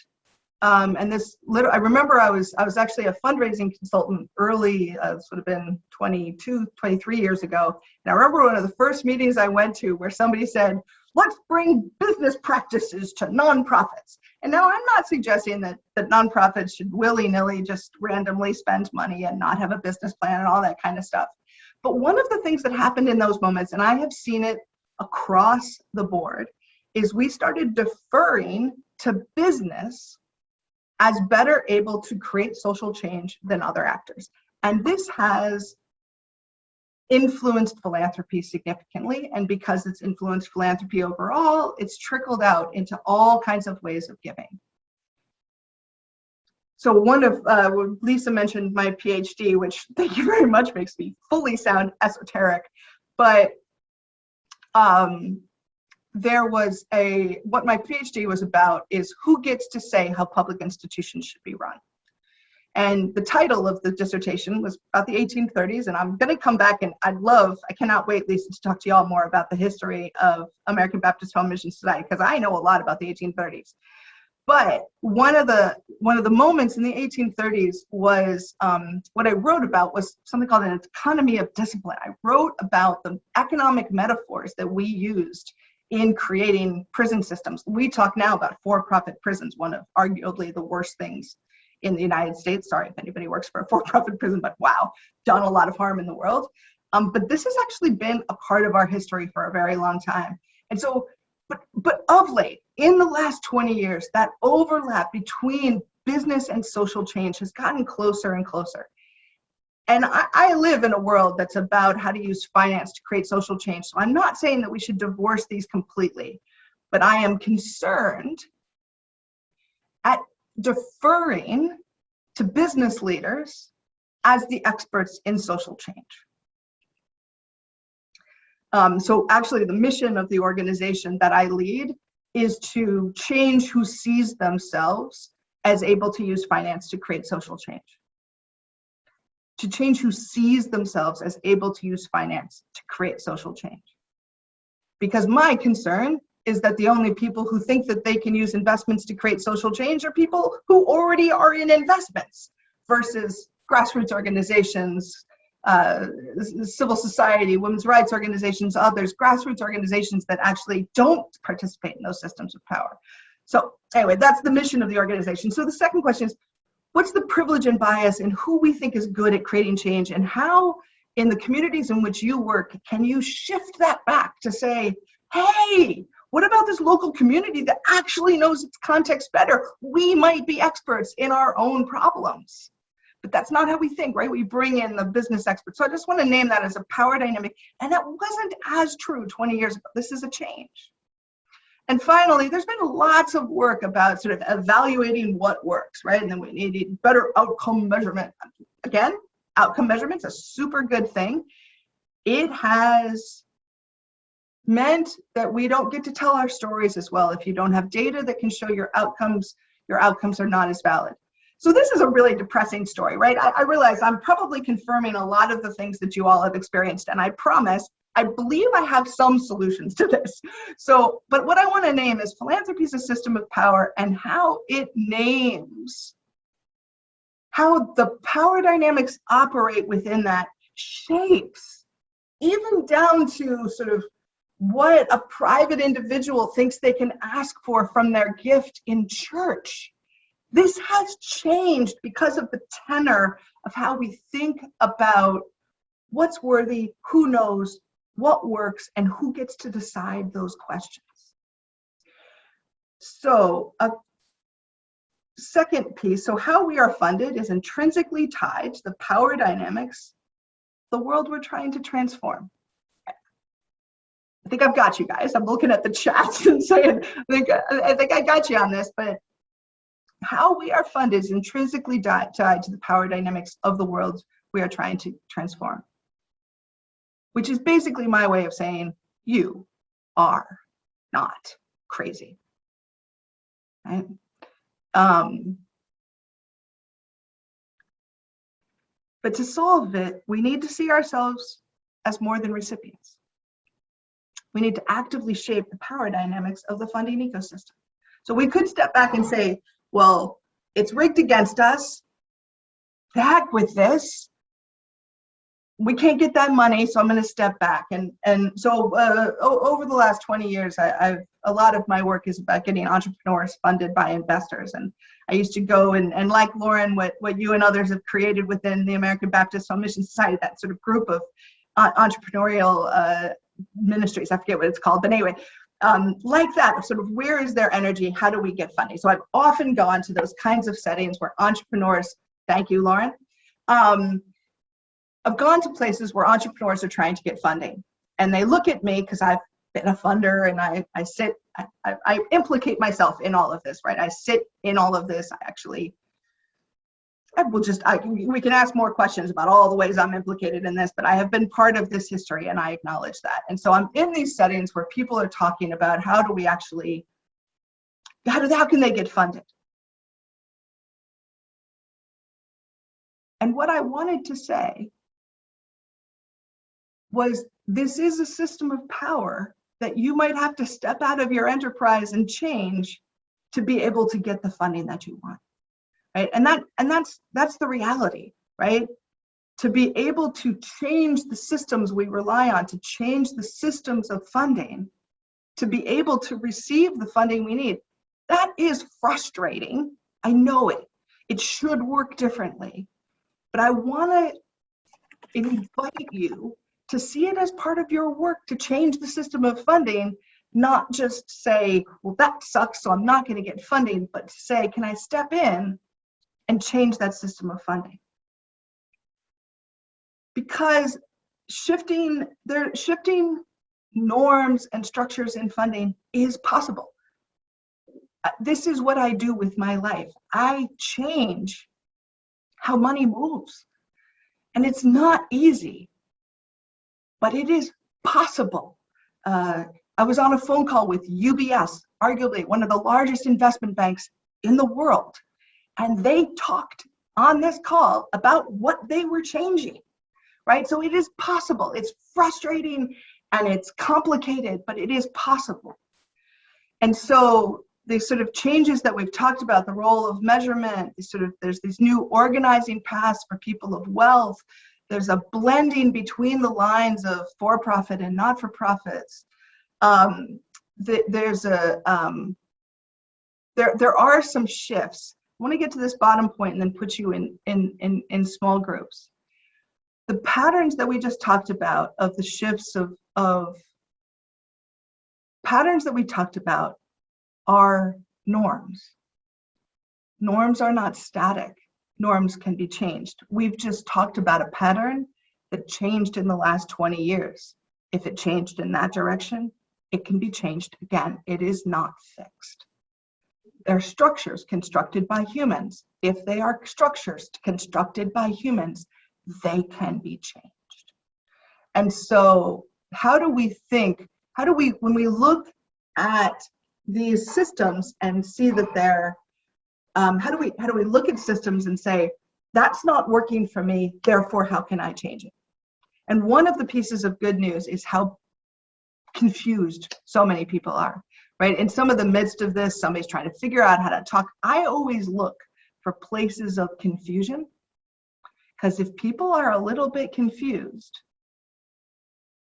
and I remember I was actually a fundraising consultant early, this would have been 22, 23 years ago. And I remember one of the first meetings I went to where somebody said, let's bring business practices to nonprofits. And now I'm not suggesting that nonprofits should willy-nilly just randomly spend money and not have a business plan and all that kind of stuff. But one of the things that happened in those moments, and I have seen it across the board, is we started deferring to business as better able to create social change than other actors. And this has influenced philanthropy significantly. And because it's influenced philanthropy overall, it's trickled out into all kinds of ways of giving. So one of, Lisa mentioned my PhD, which thank you very much, makes me fully sound esoteric. But what my PhD was about is who gets to say how public institutions should be run. And the title of the dissertation was about the 1830s, and I'm going to come back and I cannot wait, Lisa, to talk to y'all more about the history of American Baptist Home Mission Society, because I know a lot about the 1830s. But one of the moments in the 1830s was what I wrote about was something called an economy of discipline. I wrote about the economic metaphors that we used in creating prison systems. We talk now about for-profit prisons, one of arguably the worst things in the United States. Sorry if anybody works for a for-profit prison, but wow, done a lot of harm in the world. But this has actually been a part of our history for a very long time. And so, but of late, in the last 20 years, that overlap between business and social change has gotten closer and closer. And I live in a world that's about how to use finance to create social change. So I'm not saying that we should divorce these completely, but I am concerned at deferring to business leaders as the experts in social change. So actually the mission of the organization that I lead is to change who sees themselves as able to use finance to create social change. To change who sees themselves as able to use finance to create social change. Because my concern is that the only people who think that they can use investments to create social change are people who already are in investments versus grassroots organizations, civil society, women's rights organizations, others, grassroots organizations that actually don't participate in those systems of power. So anyway, that's the mission of the organization. So the second question is, what's the privilege and bias in who we think is good at creating change, and how in the communities in which you work can you shift that back to say, hey, What about this local community that actually knows its context better? We might be experts in our own problems, but that's not how we think, right? We bring in the business experts. So I just want to name that as a power dynamic. And that wasn't as true 20 years ago. This is a change. And finally, there's been lots of work about sort of evaluating what works, right? And then we need better outcome measurement. Again, outcome measurement's a super good thing. It has meant that we don't get to tell our stories as well. If you don't have data that can show your outcomes are not as valid. So this is a really depressing story, right? I realize I'm probably confirming a lot of the things that you all have experienced, and I promise, I believe I have some solutions to this. So, but what I want to name is philanthropy is a system of power, and how it names how the power dynamics operate within that shapes, even down to sort of what a private individual thinks they can ask for from their gift in church. This has changed because of the tenor of how we think about what's worthy, who knows, what works, and who gets to decide those questions. So a second piece, so how we are funded is intrinsically tied to the power dynamics, the world we're trying to transform. I think I've got you guys. I'm looking at the chats and saying, I think I got you on this, but how we are funded is intrinsically tied to the power dynamics of the world we are trying to transform, which is basically my way of saying you are not crazy. Right? But to solve it, we need to see ourselves as more than recipients. We need to actively shape the power dynamics of the funding ecosystem. So we could step back and say, well, it's rigged against us. The heck with this. We can't get that money, so I'm going to step back. And so over the last 20 years, a lot of my work is about getting entrepreneurs funded by investors. And I used to go and like Lauren, what you and others have created within the American Baptist Home Mission Society, that sort of group of entrepreneurial ministries, I forget what it's called, but anyway, like that, sort of where is their energy? How do we get funding? So I've often gone to those kinds of settings where entrepreneurs, thank you, Lauren, I've gone to places where entrepreneurs are trying to get funding, and they look at me because I've been a funder, and I implicate myself in all of this, right? I sit in all of this. We can ask more questions about all the ways I'm implicated in this, but I have been part of this history, and I acknowledge that. And so I'm in these settings where people are talking about how can they get funded? And what I wanted to say was, this is a system of power that you might have to step out of your enterprise and change to be able to get the funding that you want, right? And that's the reality, right? To be able to change the systems we rely on, to change the systems of funding, to be able to receive the funding we need, that is frustrating. I know it. It should work differently. But I want to invite you to see it as part of your work to change the system of funding, not just say, well, that sucks, so I'm not going to get funding, but to say, can I step in and change that system of funding? Because shifting norms and structures in funding is possible. This is what I do with my life. I change how money moves. And it's not easy, but it is possible. I was on a phone call with UBS, arguably one of the largest investment banks in the world, and they talked on this call about what they were changing, right? So it is possible. It's frustrating and it's complicated, but it is possible. And so the sort of changes that we've talked about, the role of measurement, there's these new organizing paths for people of wealth. There's a blending between the lines of for-profit and not-for-profits. There are some shifts. I want to get to this bottom point and then put you in small groups. The patterns that we just talked about of the shifts of patterns that we talked about are norms. Norms are not static. Norms can be changed. We've just talked about a pattern that changed in the last 20 years. If it changed in that direction, it can be changed again. It is not fixed. They're structures constructed by humans. If they are structures constructed by humans, they can be changed. And so how do we think, when we look at these systems and see that they're, how do we look at systems and say, that's not working for me, therefore how can I change it? And one of the pieces of good news is how confused so many people are, right? In some of the midst of this, somebody's trying to figure out how to talk. I always look for places of confusion, because if people are a little bit confused,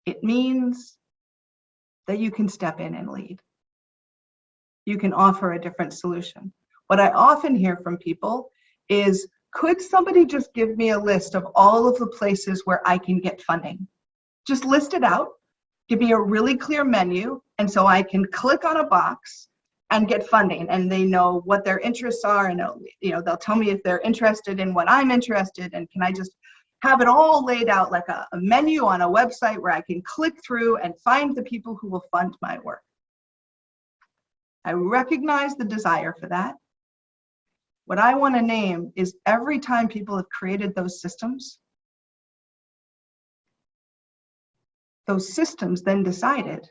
it means that you can step in and lead. You can offer a different solution. What I often hear from people is, could somebody just give me a list of all of the places where I can get funding? Just list it out, give me a really clear menu, and so I can click on a box and get funding, and they know what their interests are, and they'll tell me if they're interested in what I'm interested in. Can I just have it all laid out like a menu on a website where I can click through and find the people who will fund my work? I recognize the desire for that. What I want to name is, every time people have created those systems then decided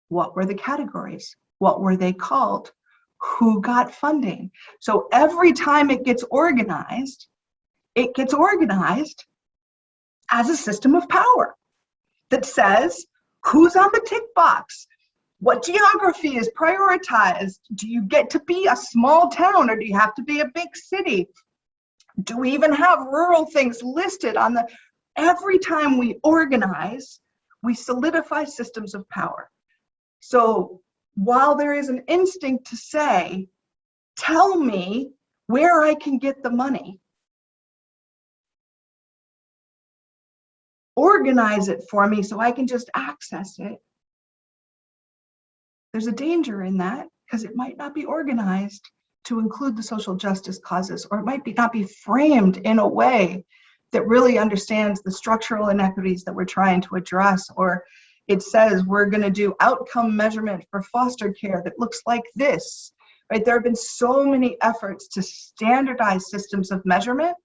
what were the categories, what were they called, who got funding. So every time it gets organized as a system of power that says who's on the tick box, what geography is prioritized, do you get to be a small town or do you have to be a big city? Do we even have rural things listed on the, every time we organize, we solidify systems of power. So while there is an instinct to say, tell me where I can get the money, organize it for me so I can just access it, there's a danger in that, because it might not be organized to include the social justice causes, or it might not be framed in a way that really understands the structural inequities that we're trying to address, or it says we're going to do outcome measurement for foster care that looks like this, right? There have been so many efforts to standardize systems of measurement,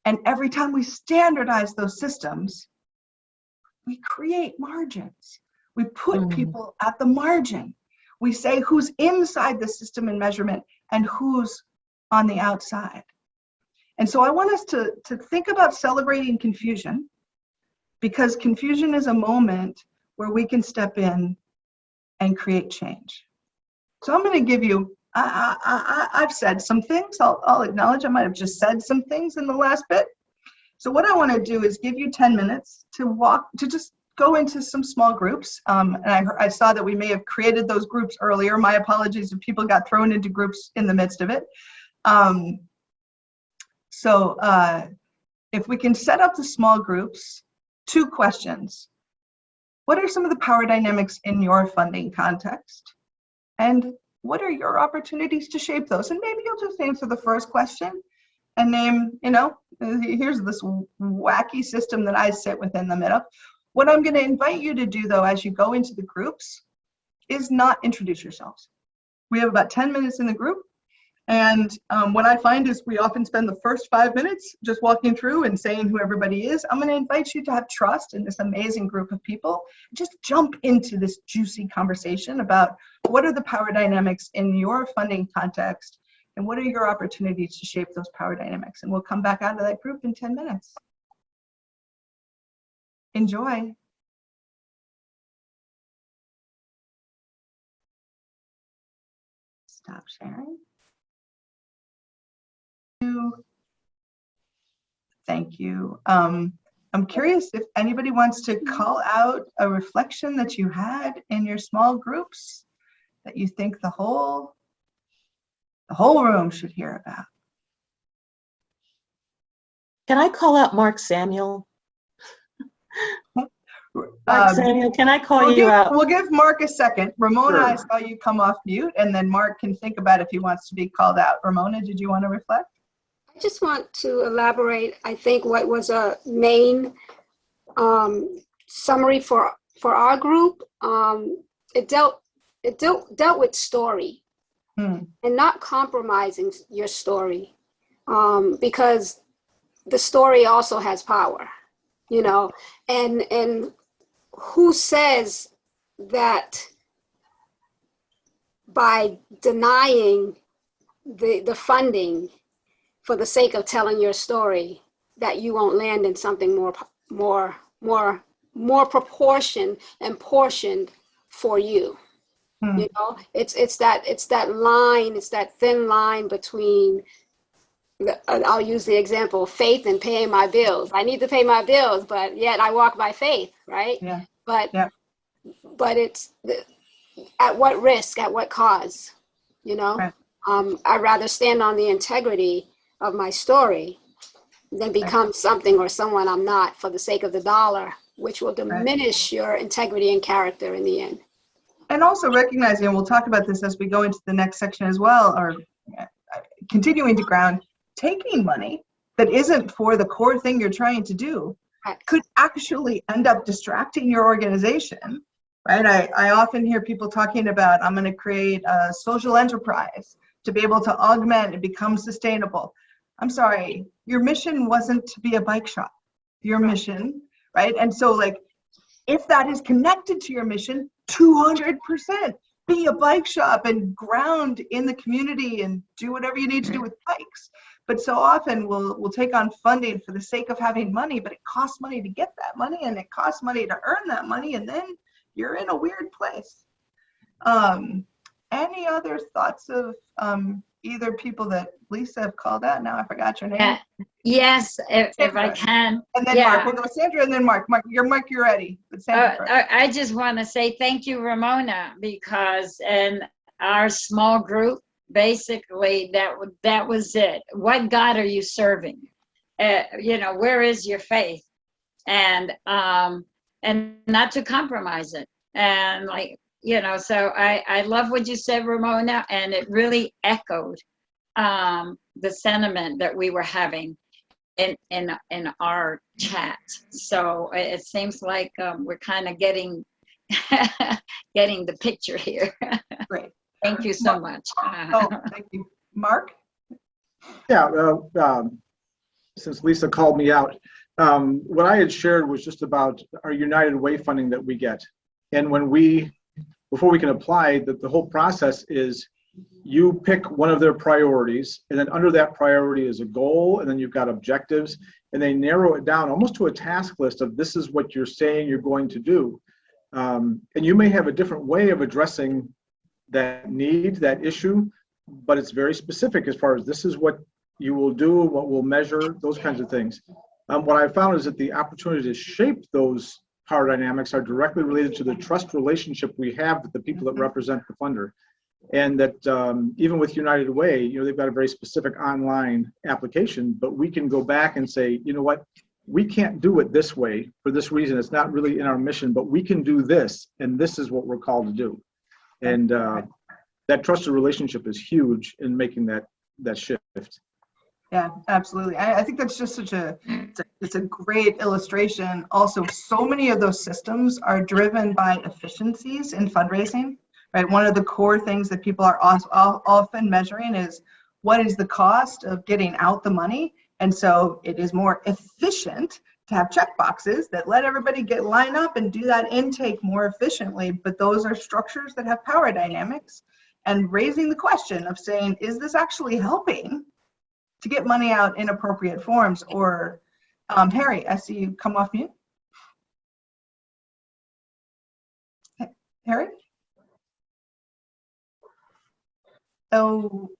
and every time we standardize those systems, we create margins. We put people at the margin. We say who's inside the system in measurement and who's on the outside. And so I want us to think about celebrating confusion, because confusion is a moment where we can step in and create change. So I'm going to give you, I've said some things, I'll acknowledge I might have just said some things in the last bit. So what I want to do is give you 10 minutes to just go into some small groups. And I saw that we may have created those groups earlier. My apologies if people got thrown into groups in the midst of it. So if we can set up the small groups, 2 questions. What are some of the power dynamics in your funding context? And what are your opportunities to shape those? And maybe you'll just answer the first question and name, here's this wacky system that I sit within the middle. What I'm going to invite you to do, though, as you go into the groups, is not introduce yourselves. We have about 10 minutes in the group. And what I find is we often spend the first 5 minutes just walking through and saying who everybody is. I'm going to invite you to have trust in this amazing group of people. Just jump into this juicy conversation about what are the power dynamics in your funding context, and what are your opportunities to shape those power dynamics. And we'll come back out of that group in 10 minutes. Enjoy. Stop sharing. Thank you. I'm curious if anybody wants to call out a reflection that you had in your small groups that you think the whole room should hear about. Can I call out Mark Samuel? Mark Samuel, can I call you out? We'll give Mark a second. Ramona, I Sure. saw you come off mute, and then Mark can think about if he wants to be called out. Ramona, did you want to reflect? I just want to elaborate, I think what was a main summary for our group, it dealt with story and not compromising your story, because the story also has power, you know, and who says that by denying the funding for the sake of telling your story, that you won't land in something more proportioned and portioned for you. You know, it's that line, it's that thin line between I'll use the example of faith and paying my bills. I need to pay my bills, but yet I walk by faith, right? Yeah. But Yeah. but it's at what risk, at what cause, you know? Right. I'd rather stand on the integrity of my story than become something or someone I'm not for the sake of the dollar, which will diminish your integrity and character in the end. And also recognizing, and we'll talk about this as we go into the next section as well, or continuing to ground, taking money that isn't for the core thing you're trying to do could actually end up distracting your organization, right? I often hear people talking about, I'm going to create a social enterprise to be able to augment and become sustainable. I'm sorry, your mission wasn't to be a bike shop. Your mission, right? And so like, if that is connected to your mission, 200%, be a bike shop and ground in the community and do whatever you need to do with bikes. But so often we'll take on funding for the sake of having money, but it costs money to get that money and it costs money to earn that money, and then you're in a weird place. Any other thoughts of either people that Lisa have called out? Now I forgot your name. Yes, if I can. And then Mark, we'll go Sandra and then Mark. Mark, you're ready. But Sandra first. I just want to say thank you, Ramona, because in our small group, basically that was it. What God are you serving? You know, where is your faith? And not to compromise it. And like, you know, so I love what you said, Ramona, and it really echoed the sentiment that we were having in our chat. So it seems like we're kind of getting the picture here. Great. Thank you so much. Oh, thank you. Mark? Yeah, since Lisa called me out, what I had shared was just about our United Way funding that we get. And before we can apply, the whole process is you pick one of their priorities, and then under that priority is a goal, and then you've got objectives, and they narrow it down almost to a task list of this is what you're saying you're going to do. And you may have a different way of addressing that need, that issue, but it's very specific as far as this is what you will do, what we'll measure, those kinds of things. What I found is that the opportunity to shape those power dynamics are directly related to the trust relationship we have with the people that represent the funder. And that even with United Way, you know, they've got a very specific online application, but we can go back and say, you know what, we can't do it this way for this reason. It's not really in our mission, but we can do this, and this is what we're called to do. And that trusted relationship is huge in making that shift. Yeah, absolutely. I think that's just it's a great illustration. Also, so many of those systems are driven by efficiencies in fundraising, right? One of the core things that people are often measuring is what is the cost of getting out the money? And so it is more efficient to have checkboxes that let everybody line up and do that intake more efficiently. But those are structures that have power dynamics, and raising the question of saying, is this actually helping to get money out in appropriate forms? Or Harry, I see you come off mute. Harry? Oh,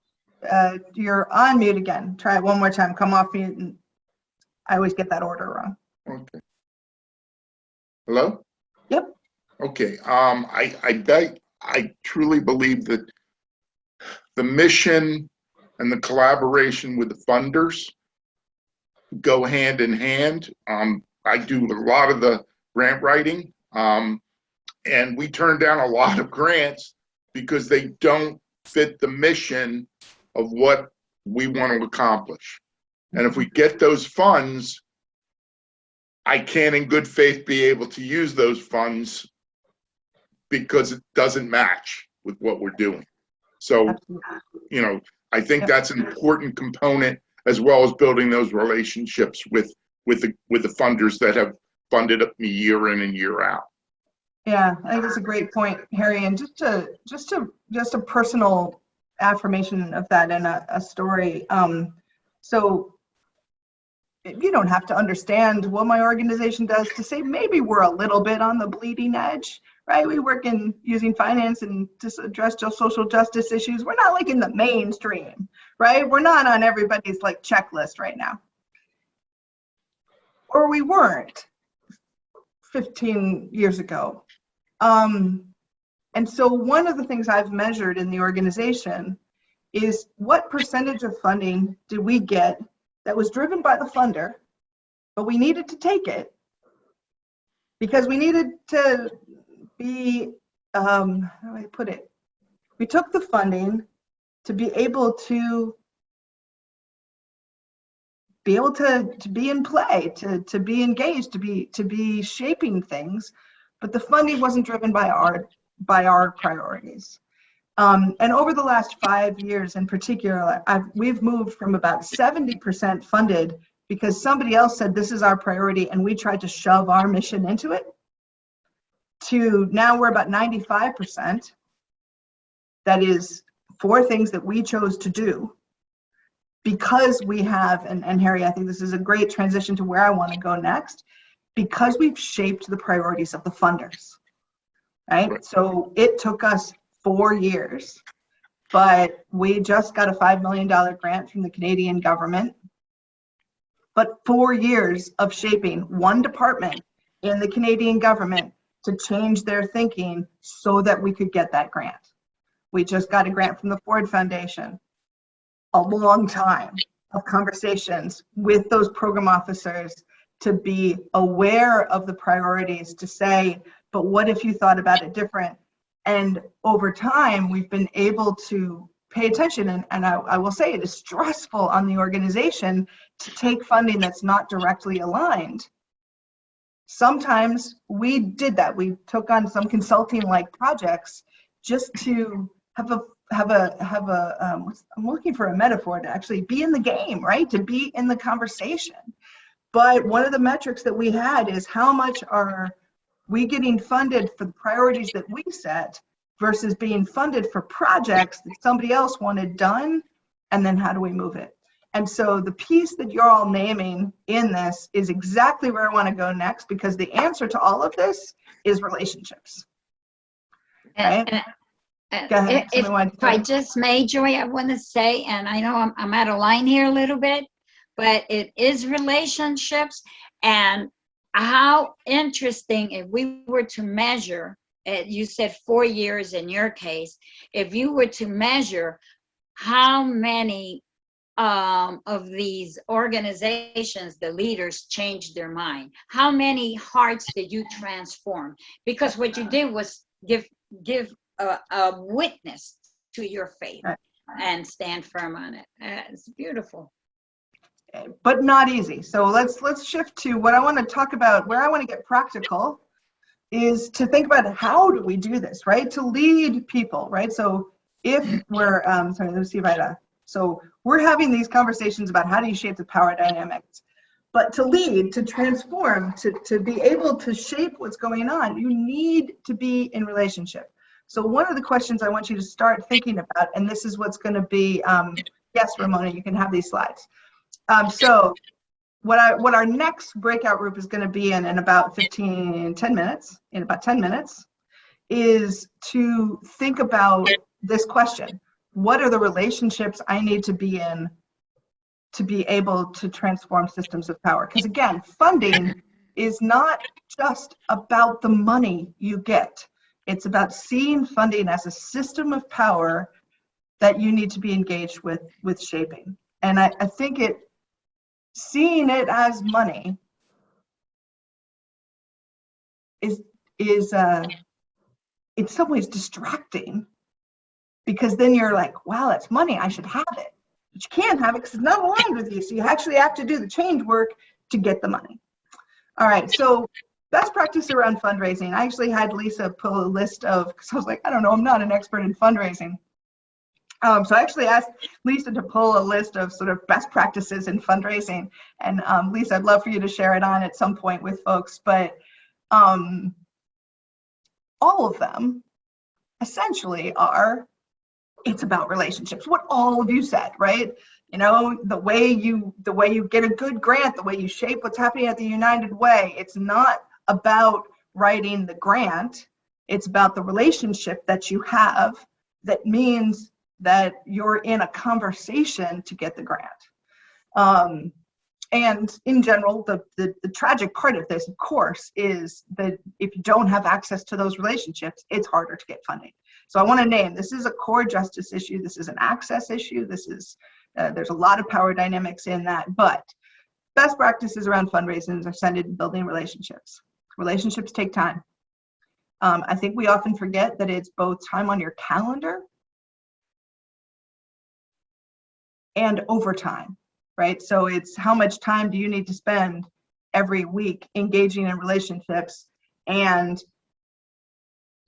you're on mute again. Try it one more time. Come off mute. And I always get that order wrong. Okay. Hello? Yep. Okay. I truly believe that the mission and the collaboration with the funders go hand in hand. I do a lot of the grant writing, And we turn down a lot of grants because they don't fit the mission of what we want to accomplish. And if we get those funds, I can't in good faith be able to use those funds because it doesn't match with what we're doing. So, you know, I think that's an important component, as well as building those relationships with the funders that have funded me year in and year out. Yeah, I think that's a great point, Harry. And just a personal affirmation of that and a story. So you don't have to understand what my organization does to say maybe we're a little bit on the bleeding edge, right? We work in using finance and to address social justice issues. We're not like in the mainstream, right? We're not on everybody's like checklist right now. Or we weren't 15 years ago. And so one of the things I've measured in the organization is what percentage of funding did we get that was driven by the funder, but we needed to take it because we needed to be, how do I put it? We took the funding to be able to be in play, to be engaged, to be shaping things, but the funding wasn't driven by our priorities. And over the last 5 years in particular, we've moved from about 70% funded because somebody else said this is our priority and we tried to shove our mission into it, to now we're about 95%. That is for things that we chose to do because we have, and Harry, I think this is a great transition to where I want to go next, because we've shaped the priorities of the funders, right? So it took us 4 years, but we just got a $5 million grant from the Canadian government. But 4 years of shaping one department in the Canadian government to change their thinking so that we could get that grant. We just got a grant from the Ford Foundation. A long time of conversations with those program officers to be aware of the priorities, to say, but what if you thought about it different? And over time, we've been able to pay attention. And I will say it is stressful on the organization to take funding that's not directly aligned. Sometimes we did that. We took on some consulting-like projects just to have a I'm looking for a metaphor, to actually be in the game, right? To be in the conversation. But one of the metrics that we had is how much are we getting funded for the priorities that we set versus being funded for projects that somebody else wanted done, and then how do we move it? And so the piece that you're all naming in this is exactly where I want to go next, because the answer to all of this is relationships. Right? Go ahead. If I just may, Joy, I want to say, and I know I'm out of line here a little bit, but it is relationships. And how interesting if we were to measure, you said 4 years in your case, if you were to measure how many of these organizations, the leaders changed their mind, how many hearts did you transform? Because what you did was give a witness to your faith and stand firm on it. It's beautiful. But not easy. So let's shift to what I want to talk about. Where I want to get practical is to think about how do we do this, right? To lead people, right? So if we're, sorry, let's see if I, so we're having these conversations about how do you shape the power dynamics, but to lead, to transform, to be able to shape what's going on, you need to be in relationship. So one of the questions I want you to start thinking about, and this is what's going to be, yes, Ramona, you can have these slides. So what our next breakout group is going to be in about 10 minutes, is to think about this question. What are the relationships I need to be in to be able to transform systems of power? Because again, funding is not just about the money you get. It's about seeing funding as a system of power that you need to be engaged with shaping. And I think seeing it as money is is in some ways distracting, because then you're like, wow, that's money, I should have it. But you can't have it because it's not aligned with you. So you actually have to do the change work to get the money. All right, so best practice around fundraising. I actually had Lisa pull a list of, because I was like, I don't know, I'm not an expert in fundraising. So I actually asked Lisa to pull a list of sort of best practices in fundraising. And Lisa, I'd love for you to share it on at some point with folks, but all of them essentially are, it's about relationships, what all of you said, right? You know, the way you get a good grant, the way you shape what's happening at the United Way, it's not about writing the grant, it's about the relationship that you have that means that you're in a conversation to get the grant. And in general, the tragic part of this, of course, is that if you don't have access to those relationships, it's harder to get funding. So I want to name, this is a core justice issue, this is an access issue, this is, there's a lot of power dynamics in that, but best practices around fundraising are centered in building relationships. Relationships take time. I think we often forget that it's both time on your calendar and overtime, right? So it's how much time do you need to spend every week engaging in relationships, and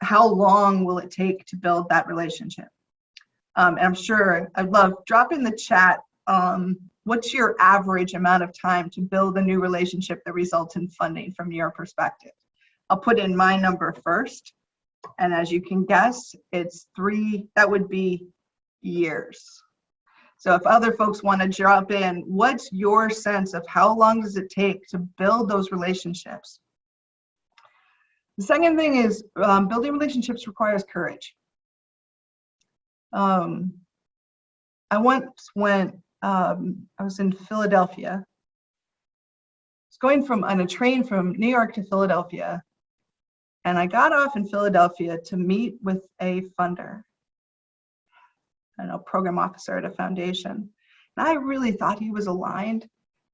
how long will it take to build that relationship? And I'm sure, I'd love, drop in the chat, what's your average amount of time to build a new relationship that results in funding from your perspective? I'll put in my number first. And as you can guess, it's 3, that would be years. So if other folks want to drop in, what's your sense of how long does it take to build those relationships? The second thing is building relationships requires courage. I once went, I was in Philadelphia. I was going on a train from New York to Philadelphia, and I got off in Philadelphia to meet with a funder, I don't know, program officer at a foundation. And I really thought he was aligned.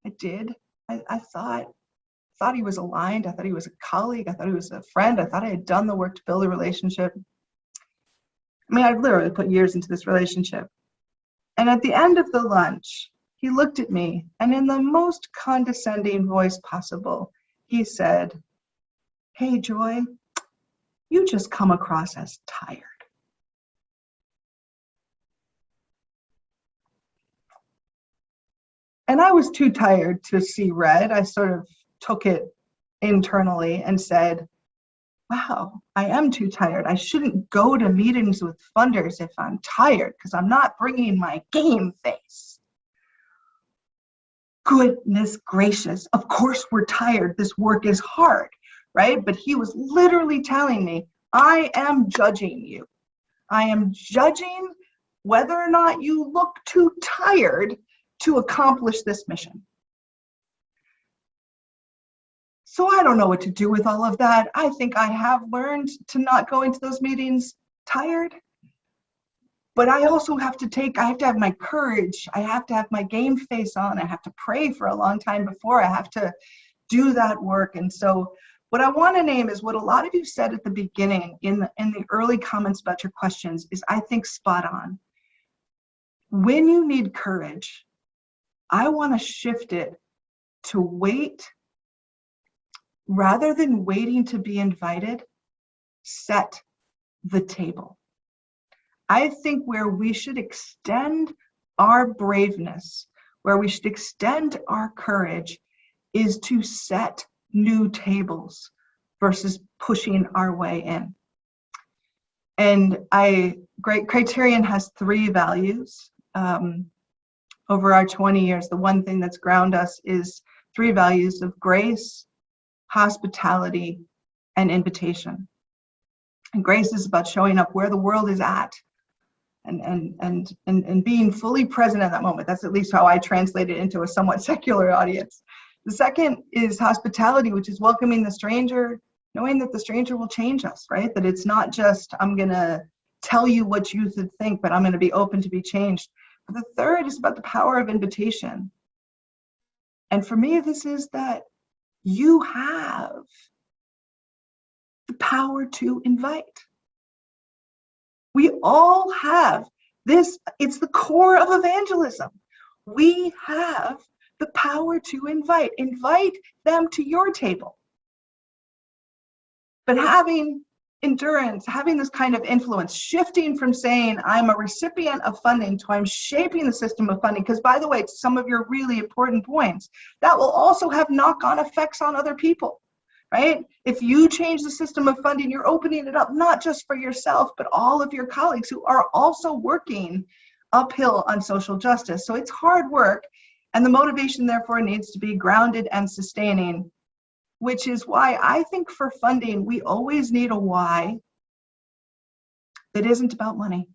I did. I thought he was aligned. I thought he was a colleague. I thought he was a friend. I thought I had done the work to build a relationship. I mean, I literally put years into this relationship. And at the end of the lunch, he looked at me, and in the most condescending voice possible, he said, "Hey, Joy, you just come across as tired." And I was too tired to see red. I sort of took it internally and said, wow, I am too tired. I shouldn't go to meetings with funders if I'm tired, because I'm not bringing my game face. Goodness gracious, of course we're tired. This work is hard, right? But he was literally telling me, I am judging you. I am judging whether or not you look too tired to accomplish this mission. So I don't know what to do with all of that. I think I have learned to not go into those meetings tired, but I also have to have my courage. I have to have my game face on. I have to pray for a long time before I have to do that work. And so what I want to name is what a lot of you said at the beginning in the early comments about your questions is, I think, spot on. When you need courage, I want to shift it to wait. Rather than waiting to be invited, set the table. I think where we should extend our braveness, where we should extend our courage, is to set new tables versus pushing our way in. And Criterion has 3 values. Over our 20 years, the one thing that's ground us is 3 values of grace, hospitality, and invitation. And grace is about showing up where the world is at and being fully present at that moment. That's at least how I translate it into a somewhat secular audience. The second is hospitality, which is welcoming the stranger, knowing that the stranger will change us, right? That it's not just, I'm gonna tell you what you should think, but I'm gonna be open to be changed. But the third is about the power of invitation. And for me, this is that you have the power to invite. We all have this, it's the core of evangelism. We have the power to invite. Invite them to your table. But having endurance, having this kind of influence, shifting from saying I'm a recipient of funding to I'm shaping the system of funding, because by the way, some of your really important points, that will also have knock-on effects on other people, right? If you change the system of funding, you're opening it up not just for yourself, but all of your colleagues who are also working uphill on social justice. So it's hard work, and the motivation therefore needs to be grounded and sustaining, which is why I think for funding, we always need a why that isn't about money,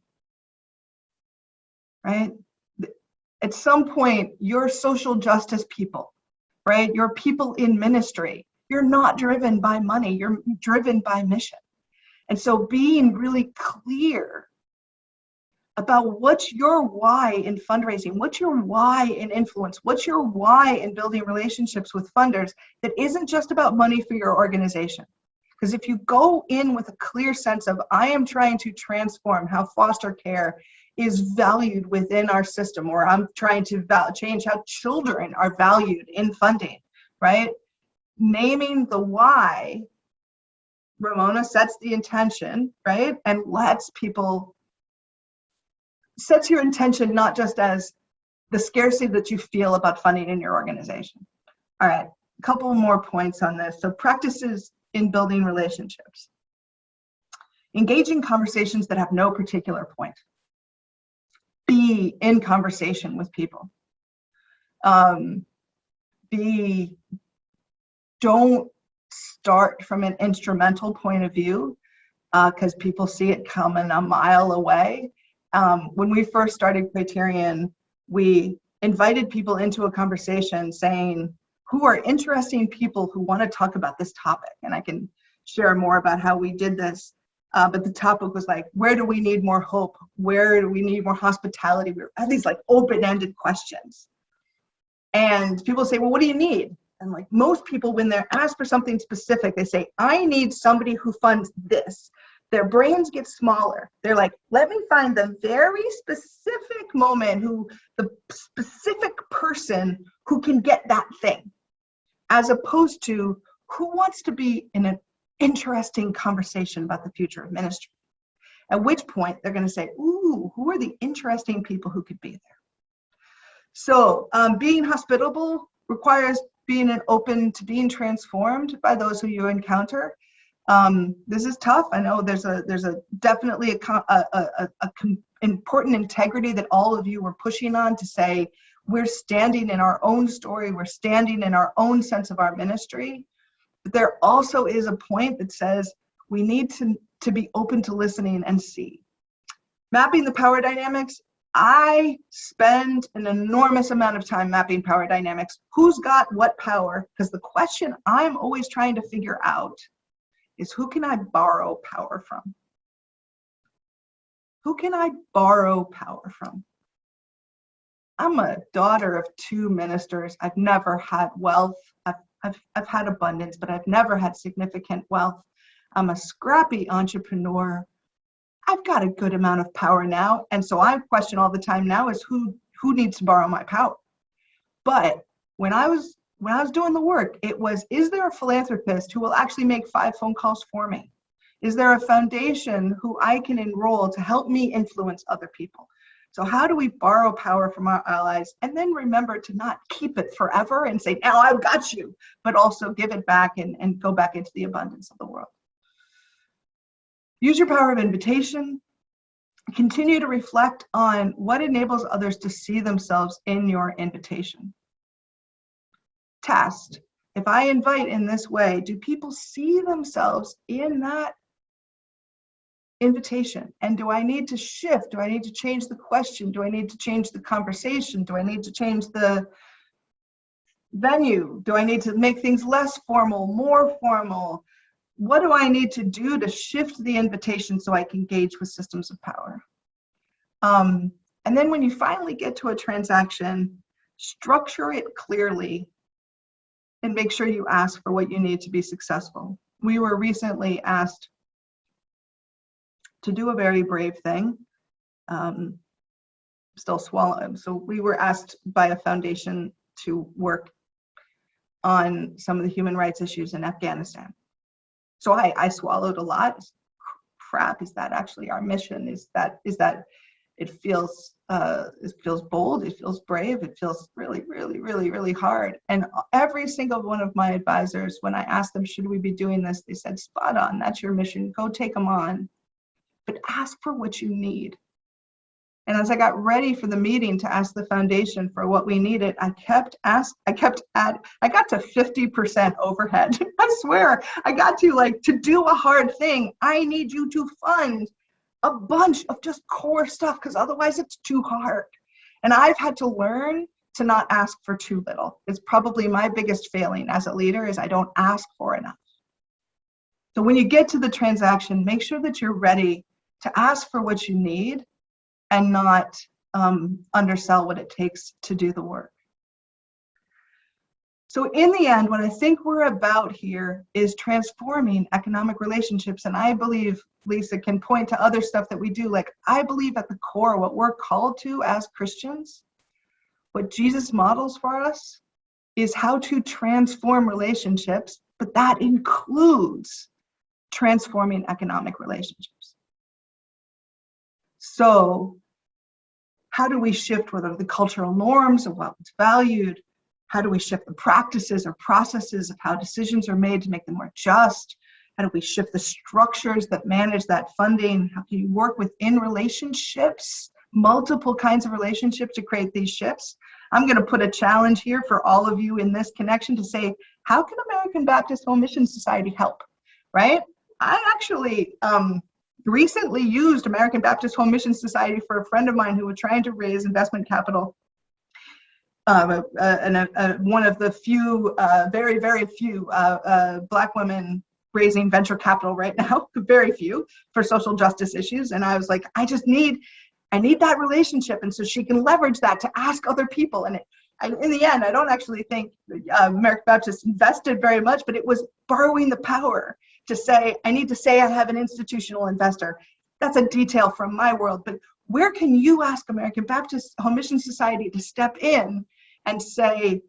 right? At some point, you're social justice people, right? You're people in ministry. You're not driven by money, you're driven by mission. And so being really clear about what's your why in fundraising, what's your why in influence, what's your why in building relationships with funders that isn't just about money for your organization. Because if you go in with a clear sense of, I am trying to transform how foster care is valued within our system, or I'm trying to change how children are valued in funding, right? Naming the why, Ramona sets the intention, right? And lets people, sets your intention not just as the scarcity that you feel about funding in your organization. All right, a couple more points on this. So practices in building relationships. Engage in conversations that have no particular point. Be in conversation with people. Don't start from an instrumental point of view, because people see it coming a mile away. When we first started Criterion, we invited people into a conversation saying, who are interesting people who want to talk about this topic? And I can share more about how we did this. But the topic was like, where do we need more hope? Where do we need more hospitality? We had these like open-ended questions. And people say, well, what do you need? And like most people, when they're asked for something specific, they say, I need somebody who funds this. Their brains get smaller. They're like, let me find the very specific moment, the specific person who can get that thing, as opposed to who wants to be in an interesting conversation about the future of ministry. At which point they're going to say, ooh, who are the interesting people who could be there? So being hospitable requires being open to being transformed by those who you encounter. This is tough. I know there's definitely an important integrity that all of you were pushing on to say, we're standing in our own story, we're standing in our own sense of our ministry. But there also is a point that says we need to be open to listening and see. Mapping the power dynamics, I spend an enormous amount of time mapping power dynamics. Who's got what power? Because the question I'm always trying to figure out is, who can I borrow power from? Who can I borrow power from? I'm a daughter of 2 ministers. I've never had wealth. I've had abundance, but I've never had significant wealth. I'm a scrappy entrepreneur. I've got a good amount of power now. And so I question all the time now is who needs to borrow my power? But when I was doing the work, it was, is there a philanthropist who will actually make 5 phone calls for me? Is there a foundation who I can enroll to help me influence other people? So how do we borrow power from our allies and then remember to not keep it forever and say, now I've got you, but also give it back and go back into the abundance of the world. Use your power of invitation. Continue to reflect on what enables others to see themselves in your invitation. Test, if I invite in this way, do people see themselves in that invitation? And do I need to shift? Do I need to change the question? Do I need to change the conversation? Do I need to change the venue? Do I need to make things less formal, more formal? What do I need to do to shift the invitation so I can engage with systems of power? And then when you finally get to a transaction, structure it clearly and make sure you ask for what you need to be successful. we were recently asked to do a very brave thing. Still swallowing. So we were asked by a foundation to work on some of the human rights issues in Afghanistan. So I swallowed a lot. Crap, is that actually our mission? Is that it feels bold, it feels brave, it feels really, really, really, really hard. And every single one of my advisors, when I asked them, should we be doing this, they said, spot on, that's your mission, go take them on, but ask for what you need. And as I got ready for the meeting to ask the foundation for what we needed, I got to 50% overhead. I swear, I got to do a hard thing. I need you to fund a bunch of just core stuff because otherwise it's too hard. And I've had to learn to not ask for too little. It's probably my biggest failing as a leader is I don't ask for enough. So when you get to the transaction, make sure that you're ready to ask for what you need and not undersell what it takes to do the work. So in the end, what I think we're about here is transforming economic relationships. And I believe Lisa can point to other stuff that we do. Like, I believe at the core, what we're called to as Christians, what Jesus models for us is how to transform relationships, but that includes transforming economic relationships. So how do we shift what are the cultural norms of what's valued? How do we shift the practices or processes of how decisions are made to make them more just? How do we shift the structures that manage that funding? How can you work within relationships, multiple kinds of relationships to create these shifts? I'm going to put a challenge here for all of you in this connection to say, how can American Baptist Home Mission Society help, right? I actually recently used American Baptist Home Mission Society for a friend of mine who was trying to raise investment capital. One of the few, very, very few Black women raising venture capital right now, very few, for social justice issues. And I was like, I need that relationship. And so she can leverage that to ask other people. And in the end, I don't actually think American Baptist invested very much, but it was borrowing the power to say, I need to say I have an institutional investor. That's a detail from my world. But where can you ask American Baptist Home Mission Society to step in and say,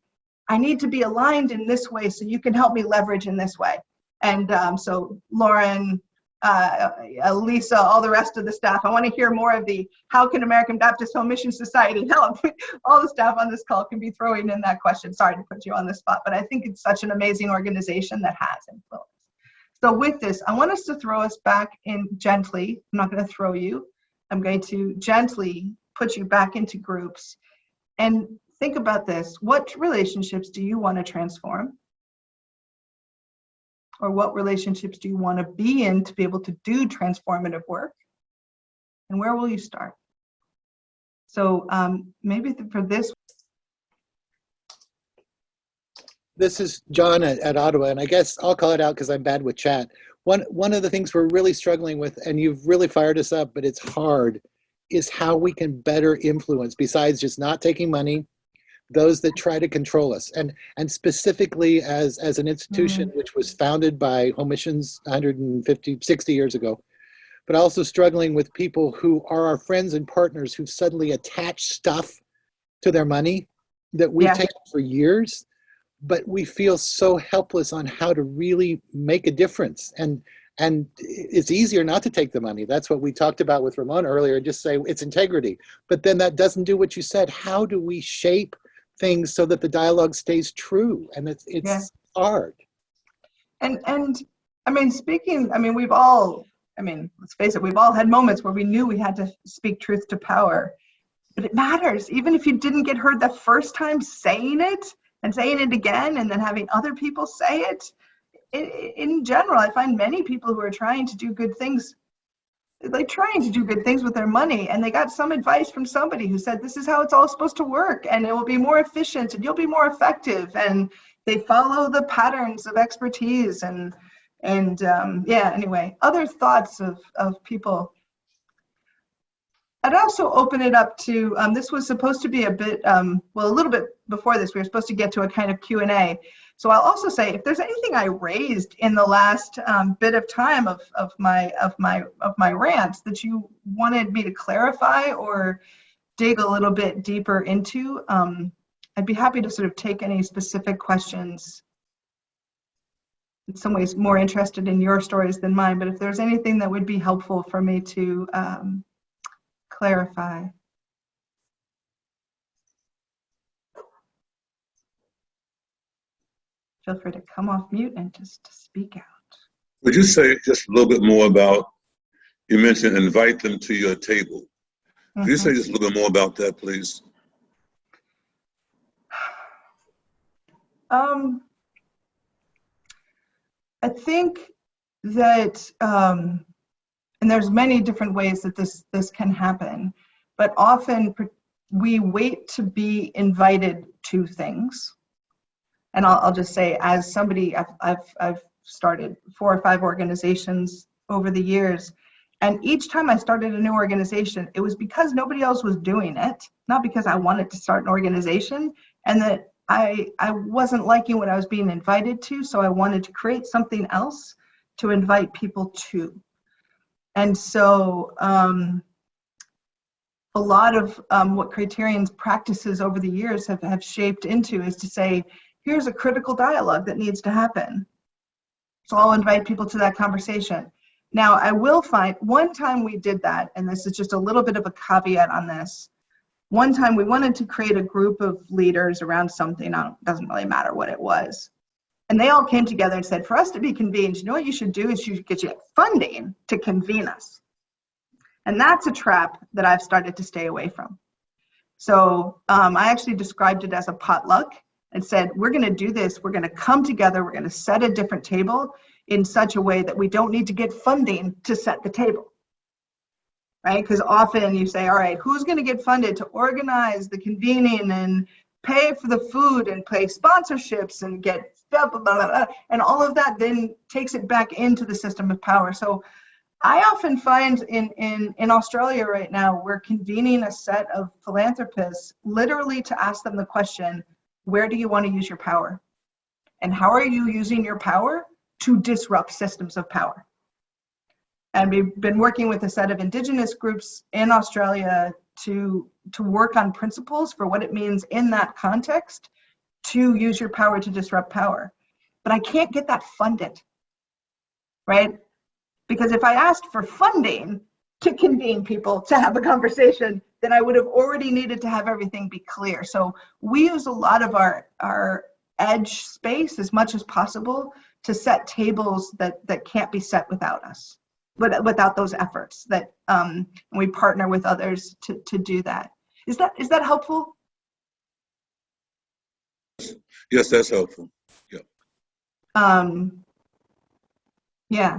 I need to be aligned in this way so you can help me leverage in this way? And so Lauren, Lisa, all the rest of the staff, I want to hear more of the how can American Baptist Home Mission Society help? All the staff on this call can be throwing in that question. Sorry to put you on the spot, but I think it's such an amazing organization that has influence. So with this, I want us to throw us back in gently. I'm not going to throw you. I'm going to gently put you back into groups and think about this. What relationships do you want to transform? Or what relationships do you want to be in to be able to do transformative work? And where will you start? So maybe for this. This is John at Ottawa, and I guess I'll call it out because I'm bad with chat. One of the things we're really struggling with, and you've really fired us up, but it's hard, is how we can better influence, besides just not taking money, those that try to control us. And specifically as an institution which was founded by Home Missions 150, 60 years ago, but also struggling with people who are our friends and partners who suddenly attach stuff to their money that we've taken for years, but we feel so helpless on how to really make a difference. And it's easier not to take the money. That's what we talked about with Ramona earlier, just say it's integrity. But then that doesn't do what you said. How do we shape things so that the dialogue stays true? And it's hard. And I mean, we've all, let's face it, we've all had moments where we knew we had to speak truth to power, but it matters. Even if you didn't get heard the first time, saying it and saying it again, and then having other people say it. In general, I find many people who are trying to do good things, with their money, and they got some advice from somebody who said, this is how it's all supposed to work, and it will be more efficient, and you'll be more effective, and they follow the patterns of expertise, anyway, other thoughts of people. I'd also open it up to, this was supposed to be a bit, well, a little bit before this, we were supposed to get to a kind of Q&A. So I'll also say, if there's anything I raised in the last bit of time of my rants that you wanted me to clarify or dig a little bit deeper into, I'd be happy to sort of take any specific questions. In some ways more interested in your stories than mine, but if there's anything that would be helpful for me to clarify. Feel free to come off mute and just to speak out. Would you say just a little bit more about, you mentioned invite them to your table. Could you say just a little bit more about that, please? I think that, and there's many different ways that this can happen, but often we wait to be invited to things. And I'll just say, as somebody, I've started 4 or 5 organizations over the years, and each time I started a new organization, it was because nobody else was doing it, not because I wanted to start an organization, and that I wasn't liking what I was being invited to, so I wanted to create something else to invite people to. And so a lot of what Criterion's practices over the years have shaped into is to say, here's a critical dialogue that needs to happen. So I'll invite people to that conversation. Now, I will find, one time we did that, and this is just a little bit of a caveat on this. One time we wanted to create a group of leaders around something, doesn't really matter what it was. And they all came together and said, for us to be convened, you know what you should do is you should get funding to convene us. And that's a trap that I've started to stay away from. So I actually described it as a potluck and said, we're going to do this. We're going to come together. We're going to set a different table in such a way that we don't need to get funding to set the table. Right? Because often you say, all right, who's going to get funded to organize the convening and pay for the food and pay sponsorships and get blah, blah, blah, blah, and all of that then takes it back into the system of power. So I often find in Australia right now, we're convening a set of philanthropists literally to ask them the question, where do you want to use your power? And how are you using your power to disrupt systems of power? And we've been working with a set of Indigenous groups in Australia to work on principles for what it means in that context to use your power to disrupt power. But I can't get that funded, right? Because if I asked for funding to convene people to have a conversation, then I would have already needed to have everything be clear. So we use a lot of our edge space as much as possible to set tables that can't be set without us. Without those efforts, that we partner with others to do that. Is that helpful? Yes, that's helpful. Yeah. Yeah.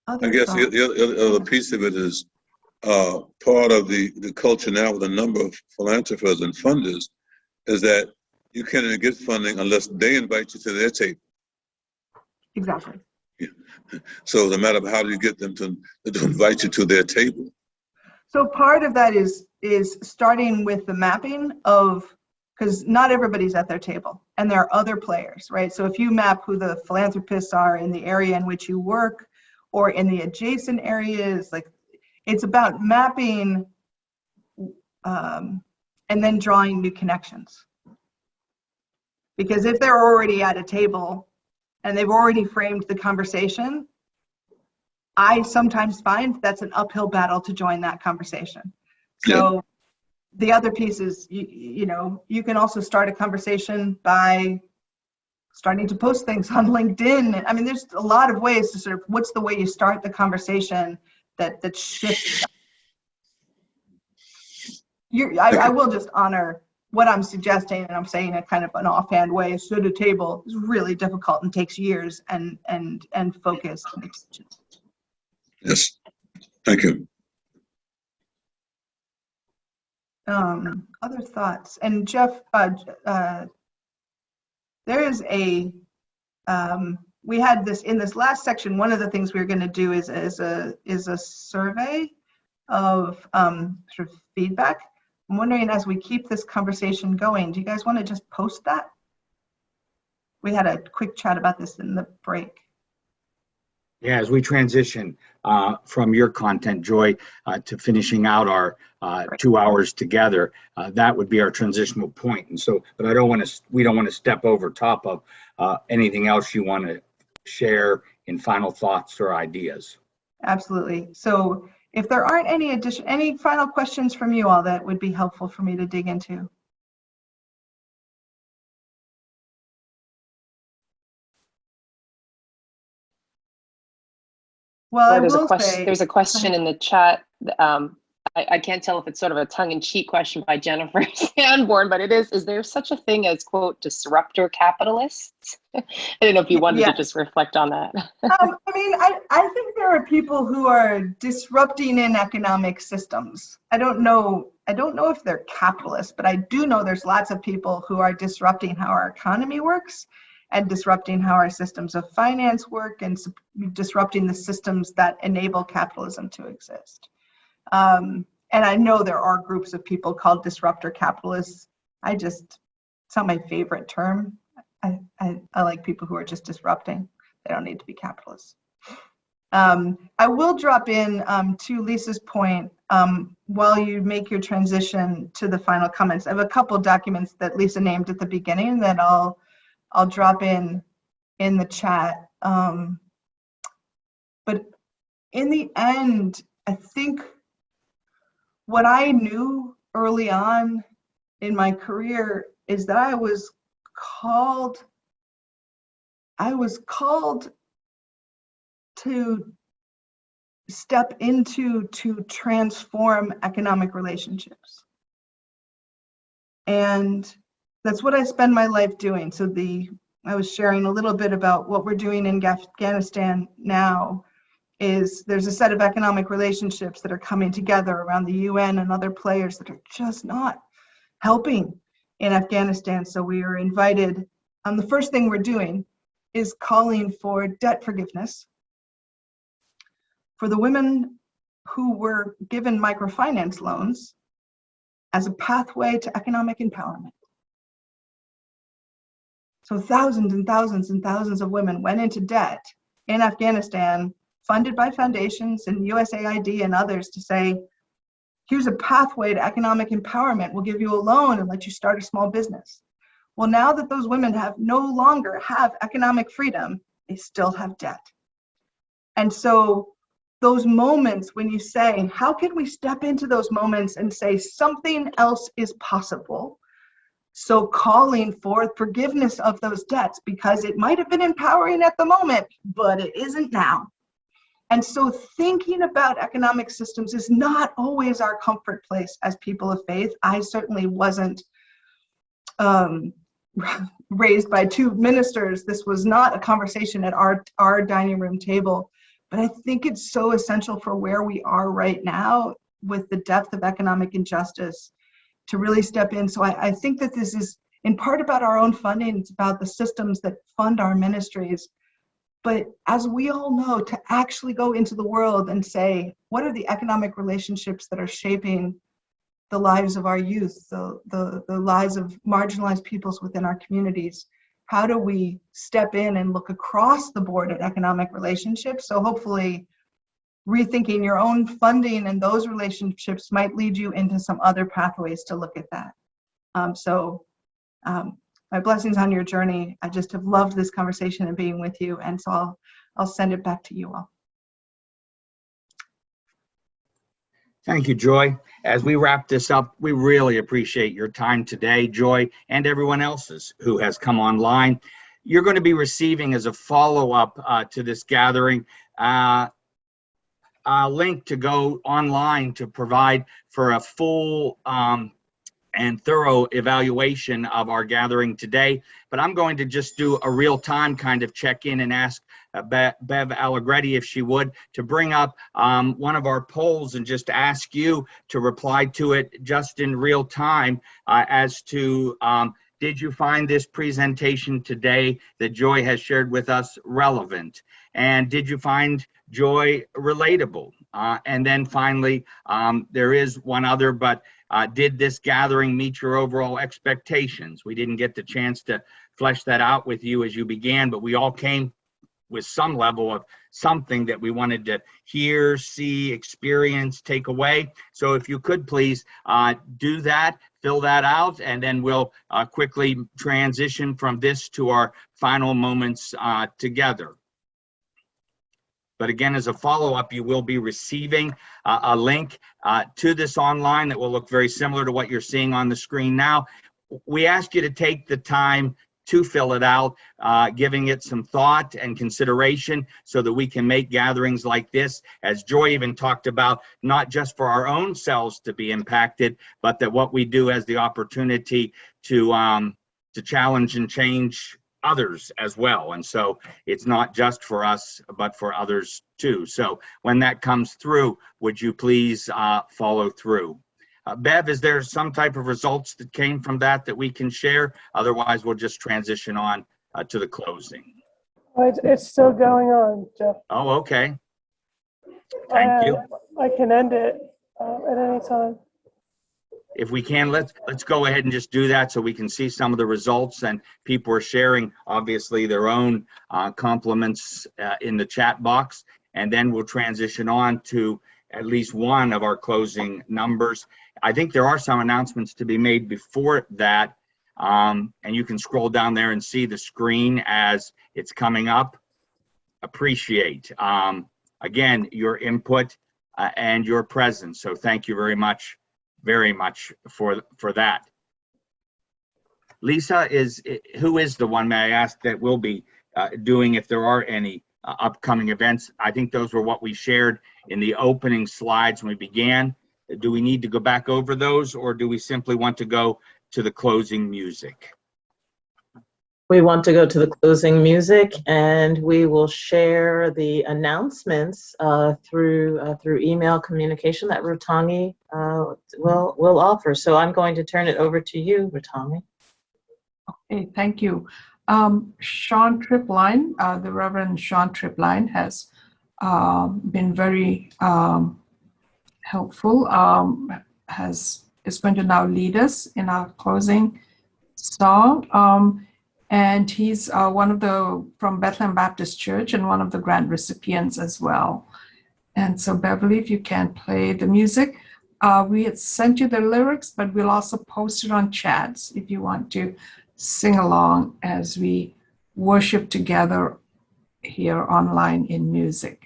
I guess the other piece of it is part of the culture now with a number of philanthropists and funders is that you can't even get funding unless they invite you to their table. Exactly. Yeah. So the matter of how do you get them to invite you to their table? So part of that is starting with the mapping of, because not everybody's at their table and there are other players, right? So if you map who the philanthropists are in the area in which you work or in the adjacent areas, like it's about mapping and then drawing new connections. Because if they're already at a table and they've already framed the conversation, I sometimes find that's an uphill battle to join that conversation. So the other piece is, you know, you can also start a conversation by starting to post things on LinkedIn. I mean, there's a lot of ways to sort of, what's the way you start the conversation that shifts. I will just honor what I'm suggesting, and I'm saying it kind of an offhand way. Sit at a table is really difficult and takes years and focus. Yes, thank you. Other thoughts? And Jeff, there is a we had this in this last section. One of the things we were going to do is a survey of sort of feedback. I'm wondering, as we keep this conversation going, do you guys want to just post that? We had a quick chat about this in the break. Yeah, as we transition from your content, Joy, to finishing out our 2 hours together, that would be our transitional point. And so, but we don't want to step over top of anything else you want to share in final thoughts or ideas. Absolutely. So if there aren't any final questions from you all that would be helpful for me to dig into. Well, I will say, there's a question in the chat. I can't tell if it's sort of a tongue-in-cheek question by Jennifer Sanborn, but it is there such a thing as, quote, disruptor capitalists? I don't know if you wanted to just reflect on that. I mean, I think there are people who are disrupting in economic systems. I don't know if they're capitalists, but I do know there's lots of people who are disrupting how our economy works and disrupting how our systems of finance work and disrupting the systems that enable capitalism to exist. And I know there are groups of people called disruptor capitalists. It's not my favorite term. I like people who are just disrupting. They don't need to be capitalists. I will drop in to Lisa's point while you make your transition to the final comments. I have a couple documents that Lisa named at the beginning that I'll drop in the chat. But in the end, I think what I knew early on in my career is that I was called to step into to transform economic relationships. And that's what I spend my life doing. So I was sharing a little bit about what we're doing in Afghanistan now. There's a set of economic relationships that are coming together around the UN and other players that are just not helping in Afghanistan. So we are invited. The first thing we're doing is calling for debt forgiveness for the women who were given microfinance loans as a pathway to economic empowerment. So thousands and thousands and thousands of women went into debt in Afghanistan, funded by foundations and USAID and others, to say, here's a pathway to economic empowerment. We'll give you a loan and let you start a small business. Well, now that those women no longer have economic freedom, they still have debt. And so those moments when you say, how can we step into those moments and say something else is possible? So calling for forgiveness of those debts, because it might have been empowering at the moment, but it isn't now. And so thinking about economic systems is not always our comfort place as people of faith. I certainly wasn't raised by two ministers. This was not a conversation at our dining room table. But I think it's so essential for where we are right now with the depth of economic injustice to really step in. So I think that this is in part about our own funding. It's about the systems that fund our ministries. But as we all know, to actually go into the world and say, what are the economic relationships that are shaping the lives of our youth, the lives of marginalized peoples within our communities? How do we step in and look across the board at economic relationships? So hopefully rethinking your own funding and those relationships might lead you into some other pathways to look at that. My blessings on your journey. I just have loved this conversation and being with you. And so I'll send it back to you all. Thank you, Joy. As we wrap this up, we really appreciate your time today, Joy, and everyone else's who has come online. You're going to be receiving, as a follow-up to this gathering, a link to go online to provide for a full and thorough evaluation of our gathering today. But I'm going to just do a real-time kind of check-in and ask Bev Allegretti, if she would, to bring up one of our polls and just ask you to reply to it just in real time as to did you find this presentation today that Joy has shared with us relevant? And did you find Joy relatable? And then finally, there is one other, but did this gathering meet your overall expectations? We didn't get the chance to flesh that out with you as you began, but we all came with some level of something that we wanted to hear, see, experience, take away. So if you could please do that, fill that out, and then we'll quickly transition from this to our final moments together. But again, as a follow-up, you will be receiving a link to this online that will look very similar to what you're seeing on the screen now. We ask you to take the time to fill it out, giving it some thought and consideration so that we can make gatherings like this, as Joy even talked about, not just for our own selves to be impacted, but that what we do has the opportunity to challenge and change others as well. And so it's not just for us, but for others too. So when that comes through, would you please follow through? Bev, is there some type of results that came from that we can share? Otherwise, we'll just transition on to the closing. It's still going on, Jeff. Oh, okay. Thank you. I can end it at any time. If we can, let's go ahead and just do that so we can see some of the results, and people are sharing obviously their own compliments in the chat box, and then we'll transition on to at least one of our closing numbers. I think there are some announcements to be made before that, and you can scroll down there and see the screen as it's coming up. Appreciate, again, your input and your presence. So thank you very much for that. Lisa, who is the one, may I ask, that will be doing, if there are any upcoming events? I think those were what we shared in the opening slides when we began. Do we need to go back over those, or do we simply want to go to the closing music? We want to go to the closing music, and we will share the announcements through email communication that Rutangi will offer. So I'm going to turn it over to you, Rutangi. Okay, thank you. Sean Tripline, the Reverend Sean Tripline, has been very helpful. Is going to now lead us in our closing song. And he's from Bethlehem Baptist Church and one of the grant recipients as well. And so Beverly, if you can play the music. We had sent you the lyrics, but we'll also post it on chats if you want to sing along as we worship together here online in music.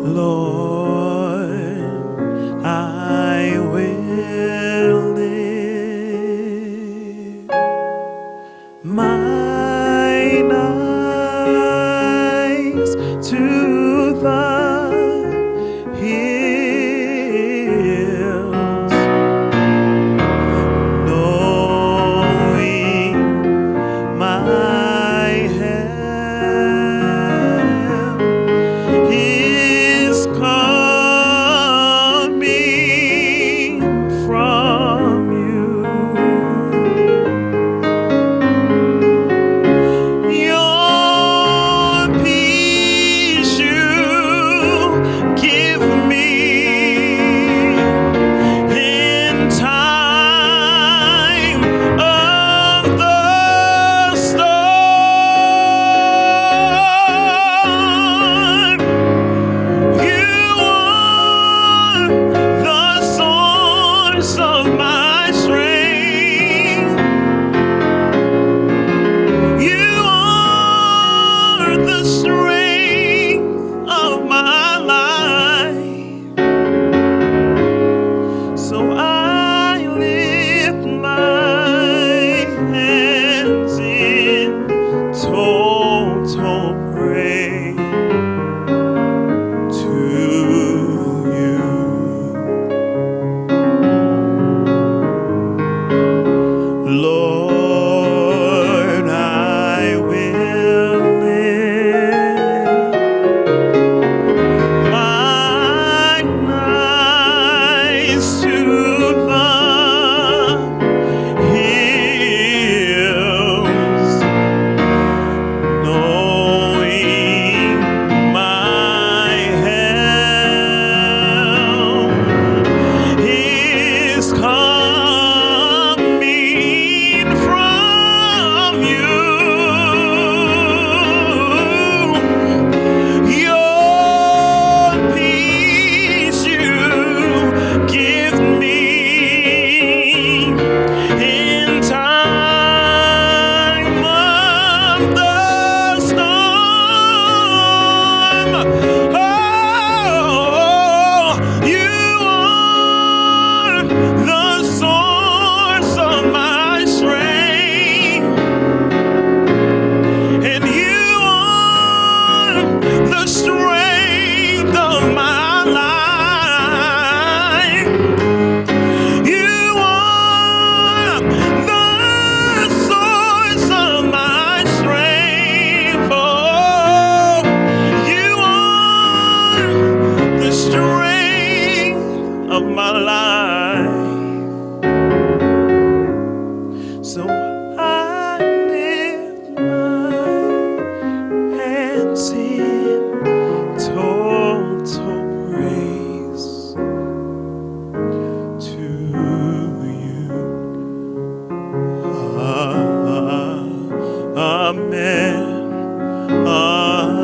Lord, I will lift mine eyes to the of my life. So I lift my hands in total praise to you. Amen. Amen. Amen.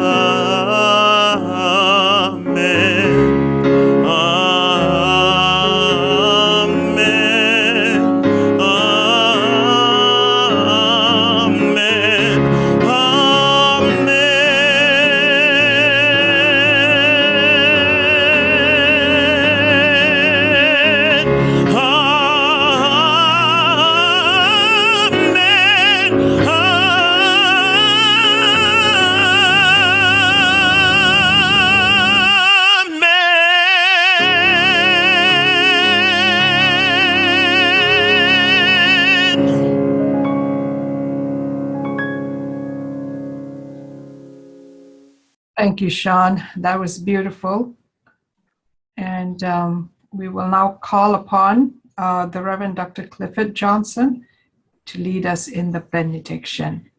Amen. Thank you, Sean. That was beautiful. And we will now call upon the Reverend Dr. Clifford Johnson to lead us in the benediction.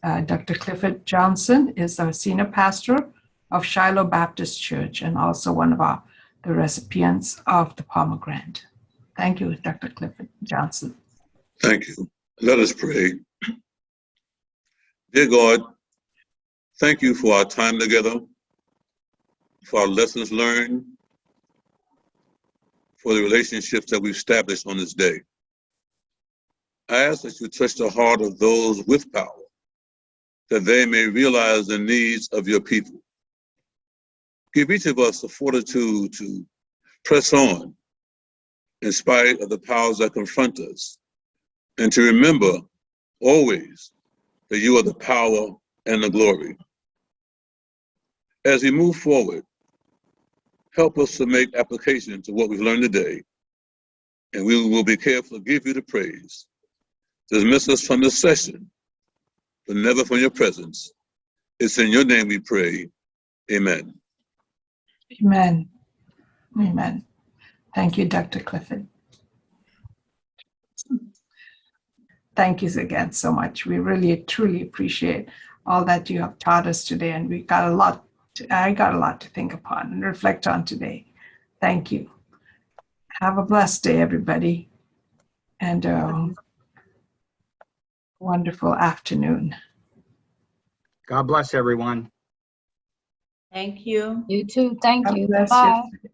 Dr. Clifford Johnson is our senior pastor of Shiloh Baptist Church and also one of the recipients of the pomegranate. Thank you, Dr. Clifford Johnson. Thank you. Let us pray. Dear God, thank you for our time together, for our lessons learned, for the relationships that we've established on this day. I ask that you touch the heart of those with power, that they may realize the needs of your people. Give each of us the fortitude to press on in spite of the powers that confront us, and to remember always that you are the power and the glory. As we move forward, help us to make application to what we've learned today, and we will be careful to give you the praise. Dismiss us from this session, but never from your presence. It's in your name we pray. Amen. Amen. Amen. Thank you, Dr. Clifford. Thank you again so much. We really, truly appreciate all that you have taught us today, and I got a lot to think upon and reflect on today. Thank you. Have a blessed day, everybody, and a wonderful afternoon. God bless everyone. Thank you. You too. Thank God you. bless Bye. you.